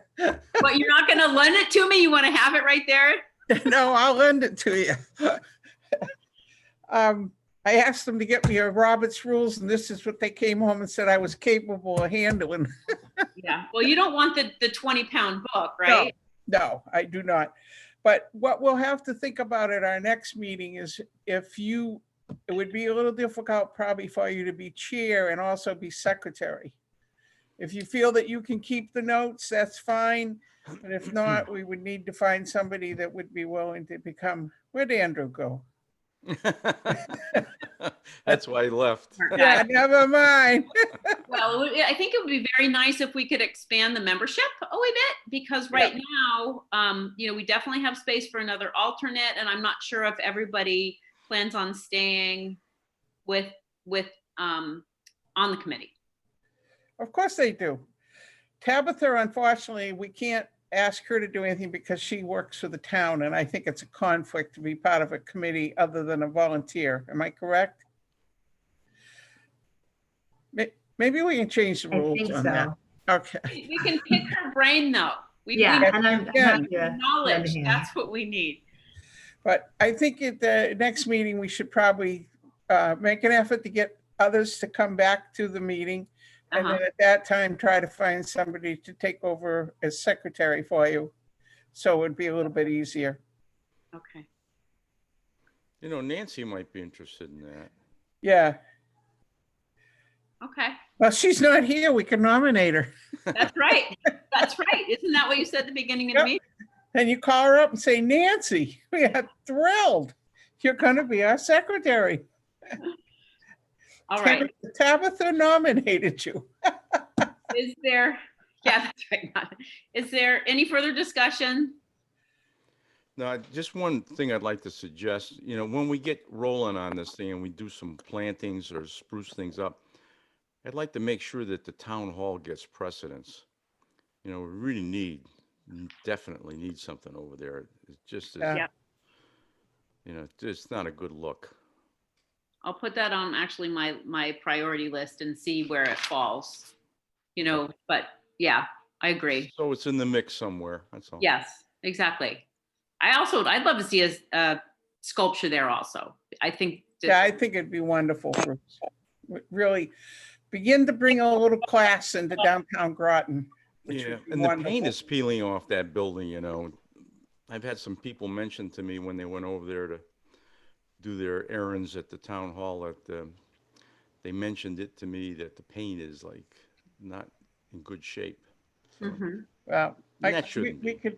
But you're not gonna lend it to me? You wanna have it right there? No, I'll lend it to you. I asked them to get me a Robert's Rules, and this is what they came home and said I was capable of handling. Yeah, well, you don't want the 20-pound book, right? No, I do not. But what we'll have to think about at our next meeting is it would be a little difficult probably for you to be chair and also be secretary. If you feel that you can keep the notes, that's fine. But if not, we would need to find somebody that would be willing to become, where'd Andrew go? That's why he left. Yeah, never mind. Well, I think it would be very nice if we could expand the membership a wee bit, because right now, we definitely have space for another alternate, and I'm not sure if everybody plans on staying with on the committee. Of course they do. Tabitha, unfortunately, we can't ask her to do anything because she works for the town, and I think it's a conflict to be part of a committee other than a volunteer. Am I correct? Maybe we can change the I rules think on so. that. Okay. We can pick her brain though. We Yeah, need and I'm happy to knowledge. lend a hand. That's what we need. But I think at the next meeting, we should probably make an effort to get others to come back to the meeting. And Uh-huh. then at that time, try to find somebody to take over as secretary for you. So it would be a little bit easier. Okay. You know, Nancy might be interested in that. Yeah. Okay. Well, she's not here. We can nominate her. That's right. That's right. Isn't that what you said at the beginning of the Yep. meeting? And you call her up and say, Nancy, we are thrilled. You're going to be our secretary. All right. Tabitha nominated you. Is there, yeah, that's right. Is there any further discussion? Now, just one thing I'd like to suggest, you know, when we get rolling on this thing and we do some plantings or spruce things up, I'd like to make sure that the town hall gets precedence. You know, we really definitely need something over there. It just is, Yeah. you know, it's not a good look. I'll put that on actually my priority list and see where it falls. You know, but yeah, I agree. So it's in the mix somewhere, that's all. Yes, exactly. I'd love to see a sculpture there also. I think. Yeah, I think it'd be wonderful for really begin to bring a little class into downtown Groton. Which Yeah, would be and the wonderful. paint is peeling off that building, you know. I've had some people mention to me when they went over there to do their errands at the town hall that they mentioned it to me that the paint is like not in good shape. So, Mhm. Well, and that shouldn't we be. could,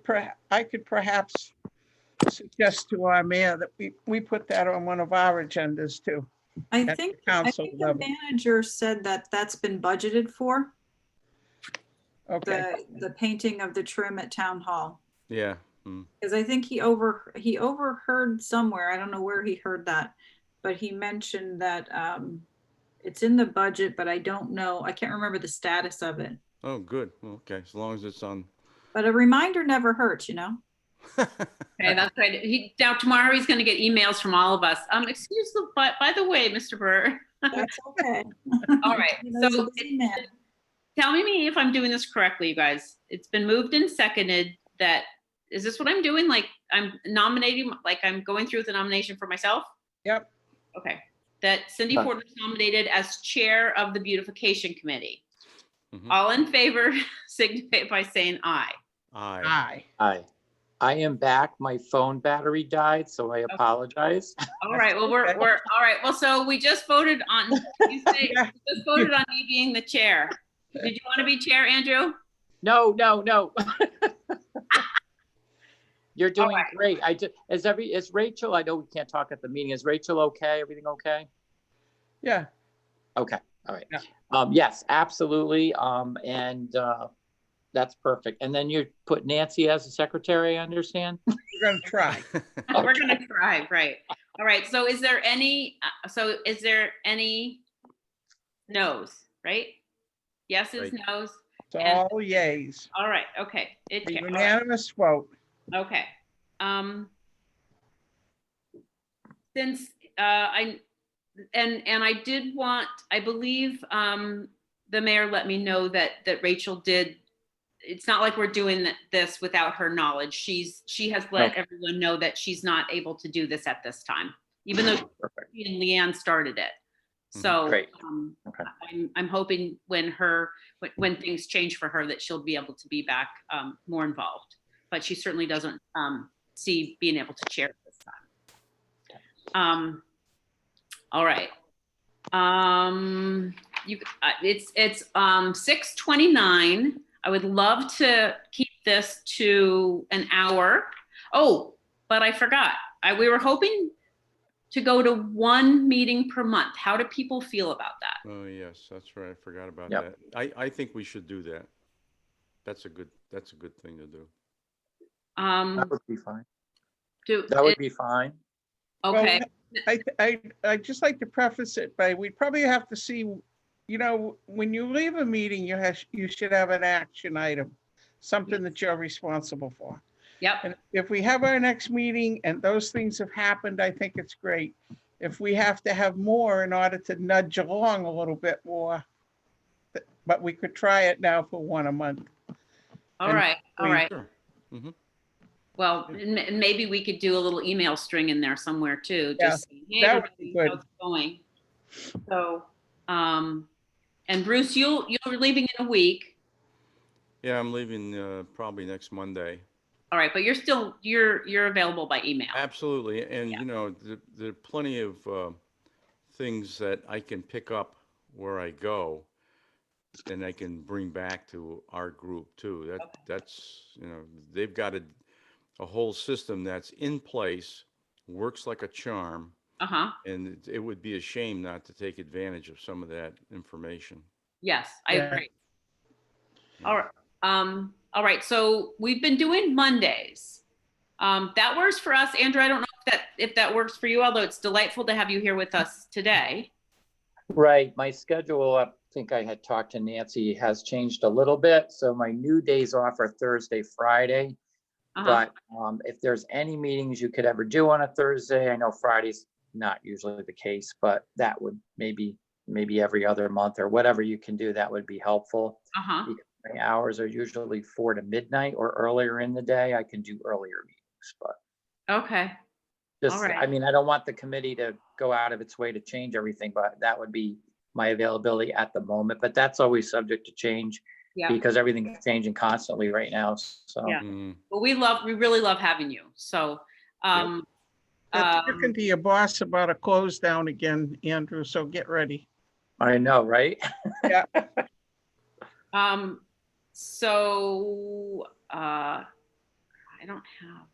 I could perhaps suggest to our mayor that we put that on one of our agendas too. I At think, the I council think the level. manager said that that's been budgeted for, Okay, the painting of the trim at town hall. Yeah. Because I think he overheard somewhere, I don't know where he heard that, but he mentioned that it's in the budget, but I don't know, I can't remember the status of it. Oh, good. Well, okay, as long as it's on. But a reminder never hurts, you know? Okay, that's right. Now tomorrow he's going to get emails from all of us. Excuse the, by the way, Mr. Burr. That's okay. All right. You know, he's So a busy man. tell me if I'm doing this correctly, you guys. It's been moved and seconded that, is this what I'm doing? Like I'm nominating, like I'm going through the nomination for myself? yep, Okay. That Cindy Huh. Porter is nominated as chair of the Beautification Committee. Mhm. All in favor, signify by saying aye. Aye. aye. Hi, I am back. My phone battery died, so I apologize. All right. Well, we're all right. Well, so we just voted on, you say, Yeah. we just voted on me being the chair. Did you want to be chair, Andrew? No, no, no. You're doing right. great. Is Rachel, I know we can't talk at the meeting. Is Rachel okay? Everything okay? Yeah, Okay, all right. Yeah. Yes, absolutely. That's perfect. And then you put Nancy as the secretary, I understand? we're gonna try. We're gonna try, right? All right. So is there any no's, right? Yeses, Right. no's. It's all yays. All right. Okay. It's A all right. unanimous vote. Okay. Since I did want, I believe the mayor let me know that Rachel did. It's not like we're doing this without her knowledge. She has let Okay. everyone know that she's not able to do this at this time, even though she and Leanne started it. So Great. Okay. I'm hoping when things change for her that she'll be able to be back more involved. But she certainly doesn't see being able to chair this time. All right. It's 6:29. I would love to keep this to an hour. Oh, but I forgot. We were hoping to go to one meeting per month. How do people feel about that? Oh, yes, that's right. I forgot about Yep. that. I think we should do that. That's a good thing to do. That would be fine. Do That would be fine. okay. I'd just like to preface it by, we probably have to see, you know, when you leave a meeting, you should have an action item, something that you're responsible for. Yep. And if we have our next meeting and those things have happened, I think it's great. If we have to have more in order to nudge along a little bit more, but we could try it now for one a month. All And right. All we- right. Sure. Mhm. Well, and maybe we could do a little email string in there somewhere too, Yeah, just saying, hey, that would everybody, be good. how's it going? So, and Bruce, you're leaving in a week. Yeah, I'm leaving probably next Monday. All right, but you're available by email. Absolutely, and Yeah. you know, there are plenty of things that I can pick up where I go, and I can bring back to our group too. That's you know, they've got a whole system that's in place, works like a charm, Uh-huh. and it would be a shame not to take advantage of some of that information. Yes, I Yeah. agree. All right. So we've been doing Mondays. That works for us. Andrew, I don't know if that works for you, although it's delightful to have you here with us today. Right. My schedule, I think I had talked to Nancy, has changed a little bit. So my new days off are Thursday, Friday. Uh-huh. But if there's any meetings you could ever do on a Thursday, I know Friday's not usually the case, but that would maybe every other month or whatever you can do, that would be helpful. Uh-huh. Because my hours are usually 4 to midnight or earlier in the day. I can do earlier meetings, but Okay. just, All right. I mean, I don't want the committee to go out of its way to change everything, but that would be my availability at the moment. But that's always subject to change Yeah. because everything's changing constantly right now. So Yeah. Mm. Well, we really love having you. So, You're talking to your boss about a close down again, Andrew, so get ready. I know, right? Yeah, so, I don't have.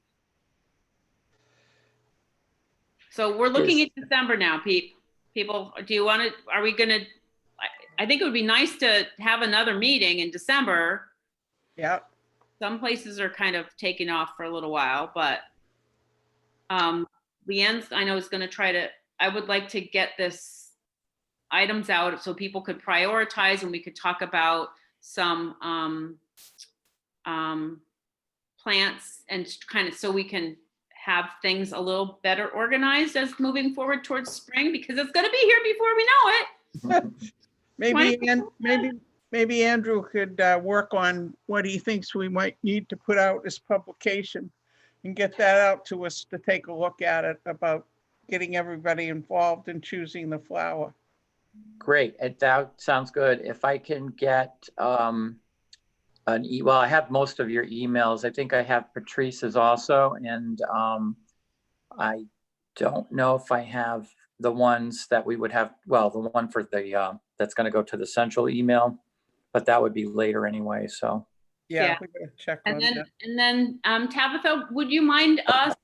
So we're looking at December now, people, do you want to, are we going to, I think it would be nice to have another meeting in December. yeah. Some places are kind of taking off for a little while, but Leanne's, I know, is going to try to, I would like to get this items out so people could prioritize and we could talk about some plants and kind of so we can have things a little better organized as moving forward towards spring, because it's going to be here before we know it. Maybe Andrew could work on what he thinks we might need to put out as publication and get that out to us to take a look at it, about getting everybody involved in choosing the flower. Great. That sounds good. If I can get well, I have most of your emails. I think I have Patrice's also, and I don't know if I have the ones that we would have. Well, the one for the that's going to go to the central email, but that would be later anyway. So Yeah, Yeah. we gotta check And on then, that. and then Tabitha, would you mind us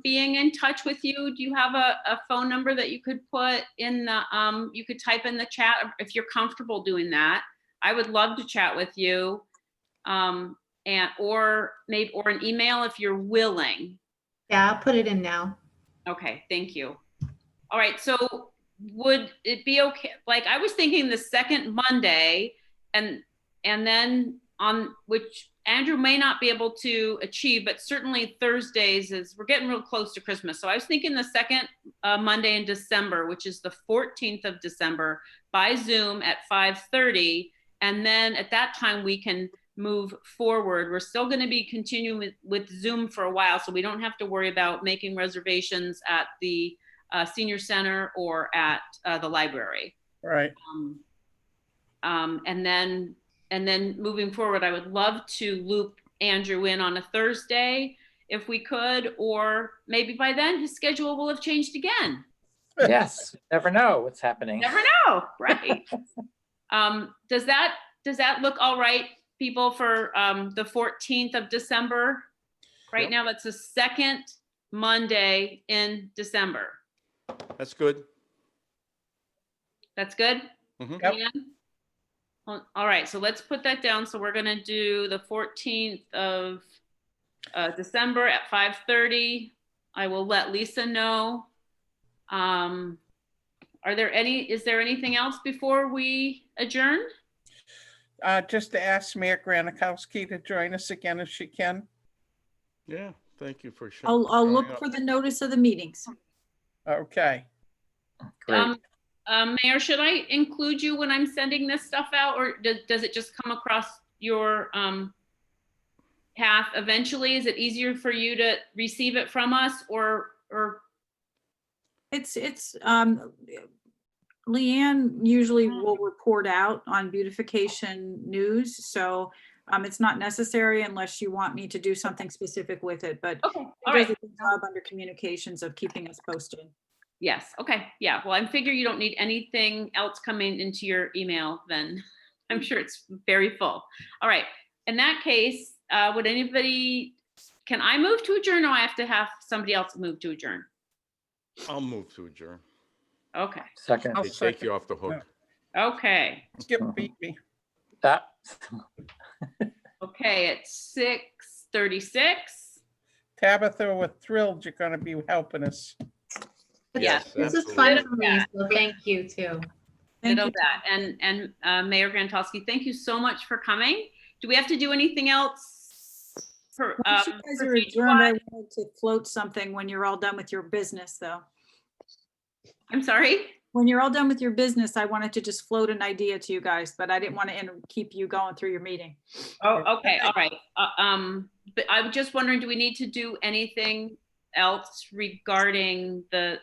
being in touch with you? Do you have a phone number that you could put in the, you could type in the chat if you're comfortable doing that? I would love to chat with you. Or an email if you're willing. Yeah, I'll put it in now. Okay, thank you. All right, so would it be okay? Like, I was thinking the second Monday and then on, which Andrew may not be able to achieve, but certainly Thursdays we're getting real close to Christmas. So I was thinking the second Monday in December, which is the 14th of December, by Zoom at 5:30. And then at that time we can move forward. We're still going to be continuing with Zoom for a while, so we don't have to worry about making reservations at the senior center or at the library. Right. And then moving forward, I would love to loop Andrew in on a Thursday if we could, or maybe by then his schedule will have changed again. yes, never know what's happening. Never know, right? Does that look all right, people, for the 14th of December? Right Yep. now, that's the second Monday in December. That's good. That's good? Mhm. Yep. Leanne? All right, so let's put that down. So we're gonna do the 14th of December at 5:30. I will let Lisa know. Is there anything else before we adjourn? Just to ask Mayor Granikowski to join us again if she can. Yeah, thank you for I'll showing look up. for the notice of the meetings. Okay. Great. Mayor, should I include you when I'm sending this stuff out, or does it just come across your path eventually? Is it easier for you to receive it from us or? It's Leanne usually will report out on beautification news, so it's not necessary unless you want me to do something specific with it, but Okay, it all does right. a good job under communications of keeping us posted. Yes, okay, yeah. Well, I figure you don't need anything else coming into your email then. I'm sure it's very full. All right, in that case, would anybody, can I move to adjourn or I have to have somebody else move to adjourn? I'll move to adjourn. Okay, Second, I'll They take second. you off the hook. okay, Skip beat me. that, okay, it's 6:36. Tabitha, we're thrilled you're gonna be helping us. Yes. This is absolutely. fun for me, so thank you too. Thank Ditto you. that. And Mayor Grantowski, thank you so much for coming. Do we have to do anything else? Once you guys are adjourned, I wanted to float something when you're all done with your business, though. I'm sorry? When you're all done with your business, I wanted to just float an idea to you guys, but I didn't want to keep you going through your meeting. Oh, okay, all right. But I'm just wondering, do we need to do anything else regarding the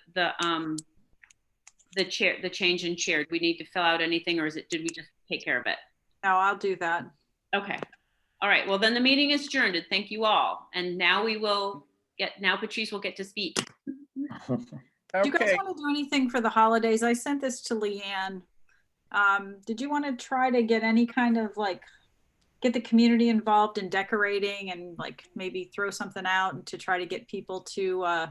chair, the change in chair? Do we need to fill out anything or did we just take care of it? No, I'll do that. Okay. All right, well then the meeting is adjourned. Thank you all. And now Patrice will get to speak. Do you guys Okay, want to do anything for the holidays? I sent this to Leanne. Did you want to try to get any kind of get the community involved in decorating and maybe throw something out and to try to get people to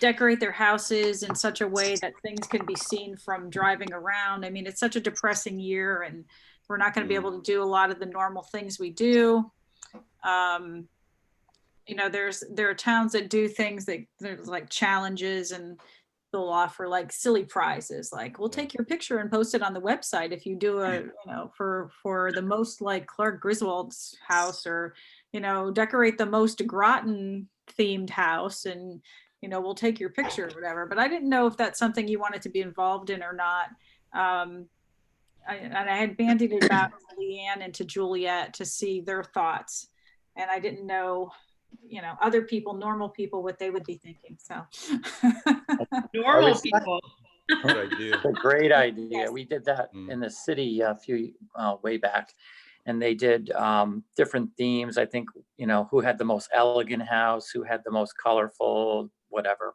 decorate their houses in such a way that things can be seen from driving around? I mean, it's such a depressing year and we're not going to be able to do a lot of the normal things we do. You know, there are towns that do things that there's challenges and they'll offer silly prizes. We'll take your picture and post it on the website if you do for the most Clark Griswold's house, or, decorate the most Groton themed house and, we'll take your picture or whatever. But I didn't know if that's something you wanted to be involved in or not. I had bandied it about to Leanne and to Juliet to see their thoughts. And I didn't know, other people, normal people, what they would be thinking. So Normal people. Good idea. a great idea. Yes. We did that Mm. in the city a few way back, and they did different themes. I think, who had the most elegant house, who had the most colorful, whatever.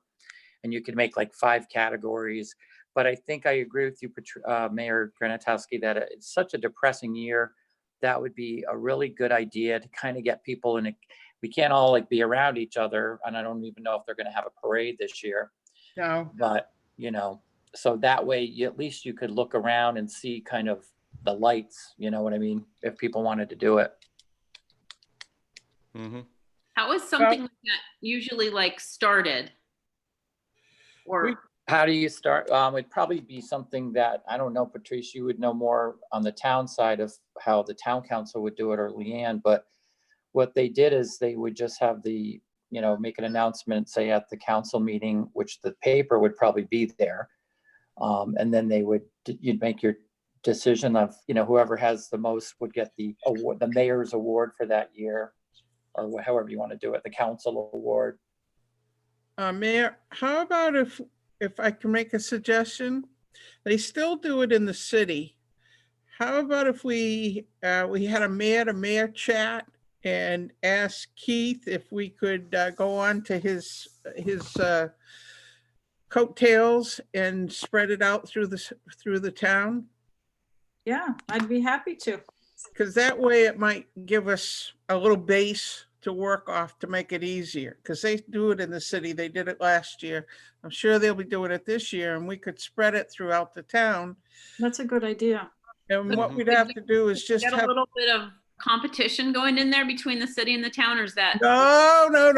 And you could make 5 categories. But I think I agree with you, Mayor Granatowski, that it's such a depressing year. That would be a really good idea to kind of get people in. We can't all be around each other, and I don't even know if they're going to have a parade this year. no, But so that way at least you could look around and see kind of the lights. You know what I mean? If people wanted to do it. Mm-hmm. How is something like that usually started? Or How do you start? It'd probably be something that, I don't know, Patrice, you would know more on the town side of how the town council would do it, or Leanne, but what they did is they would just have make an announcement, say at the council meeting, which the paper would probably be there. And then you'd make your decision of, whoever has the most would get the award, the mayor's award for that year, or however you want to do it, the council award. Mayor, how about if I can make a suggestion? They still do it in the city. How about if we had a mayor-to-mayor chat and ask Keith if we could go on to his coattails and spread it out through the town? yeah, I'd be happy to. Because that way it might give us a little base to work off to make it easier. Because they do it in the city. They did it last year. I'm sure they'll be doing it this year, and we could spread it throughout the town. That's a good idea. And what Mhm. we'd have to do is just get a have, little bit of competition going in there between the city and the town, or is that? no. No.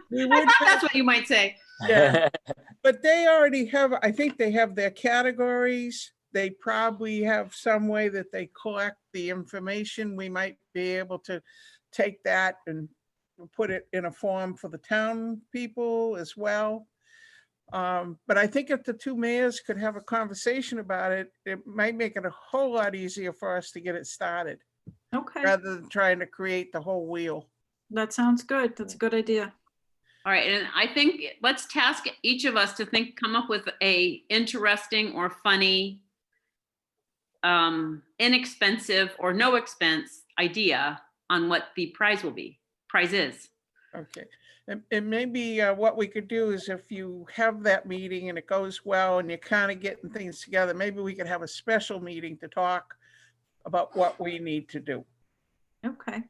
We would That's what you might say. Yeah. But they already have, I think they have their categories. They probably have some way that they collect the information. We might be able to take that and put it in a form for the town people as well. But I think if the two mayors could have a conversation about it, it might make it a whole lot easier for us to get it started, Okay, rather than trying to create the whole wheel. that sounds good. That's a good idea. All right, and I think let's task each of us to come up with a interesting or funny, inexpensive or no expense idea on what the prize is. Okay, and maybe what we could do is if you have that meeting and it goes well and you're kind of getting things together, maybe we could have a special meeting to talk about what we need to do. Okay,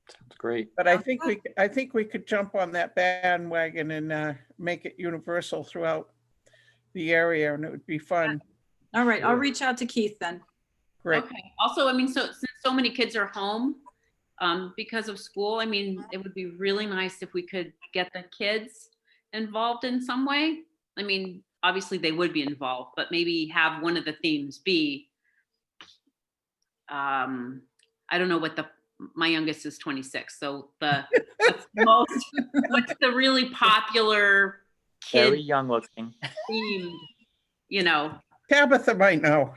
Sounds great. But I Sounds think good. I think we could jump on that bandwagon and make it universal throughout the area, and it would be fun. all right. I'll Sure. reach out to Keith then. Great. Okay. Also, I mean, since so many kids are home, because of school, I mean, it would be really nice if we could get the kids involved in some way. I mean, obviously they would be involved, but maybe have one of the themes be, I don't know what my youngest is 26. So what's the really popular Very kid young looking. themed, you know, Tabitha might know.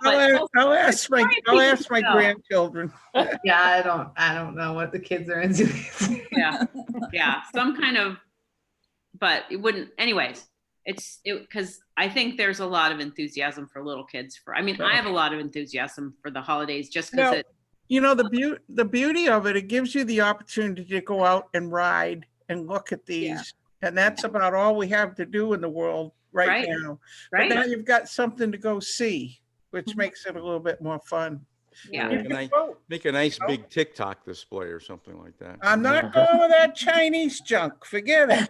but I'll ask my No. grandchildren. Yeah, I don't know what the kids are into. yeah, some kind of, but it wouldn't, anyways, because I think there's a lot of enthusiasm for little kids I have a lot of enthusiasm for the holidays just No. because You know, the beauty of it gives you the opportunity to go out and ride and look at these. And that's about all we have to do in the world right Right. now. right? But now you've got something to go see, which Mhm. makes it a little bit more fun. Yeah. You Can can I vote. make a nice big TikTok display or something like that? I'm not going with that Chinese junk. Forget it.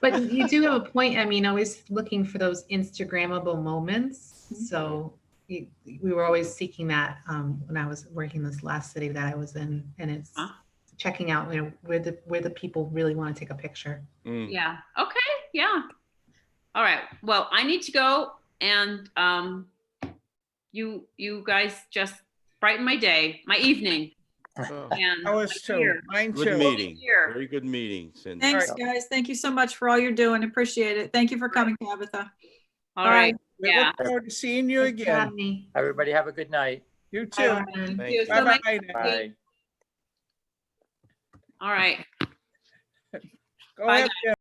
But you do have a point. I mean, always looking for those Instagrammable moments. So we were always seeking that when I was working this last city that I was in, and it's Huh? checking out where the people really want to take a picture. Mm. Yeah. Okay. Yeah. All right. Well, I need to go, and you guys just brighten my day, my evening, Oh, and Ours my too. year. Mine Good too. meeting, Here. very good meeting, Cindy. Thanks, guys. Thank you so much for all you're doing. Appreciate it. Thank you for coming, Tabitha. All Bye. right. We Yeah. look forward to seeing you Thanks for again. having me. Everybody have a good night. You Bye, too. Ryan. Thank you. you. So nice Bye-bye. to now. Bye. All right. Go Bye, ahead, guys. Jim.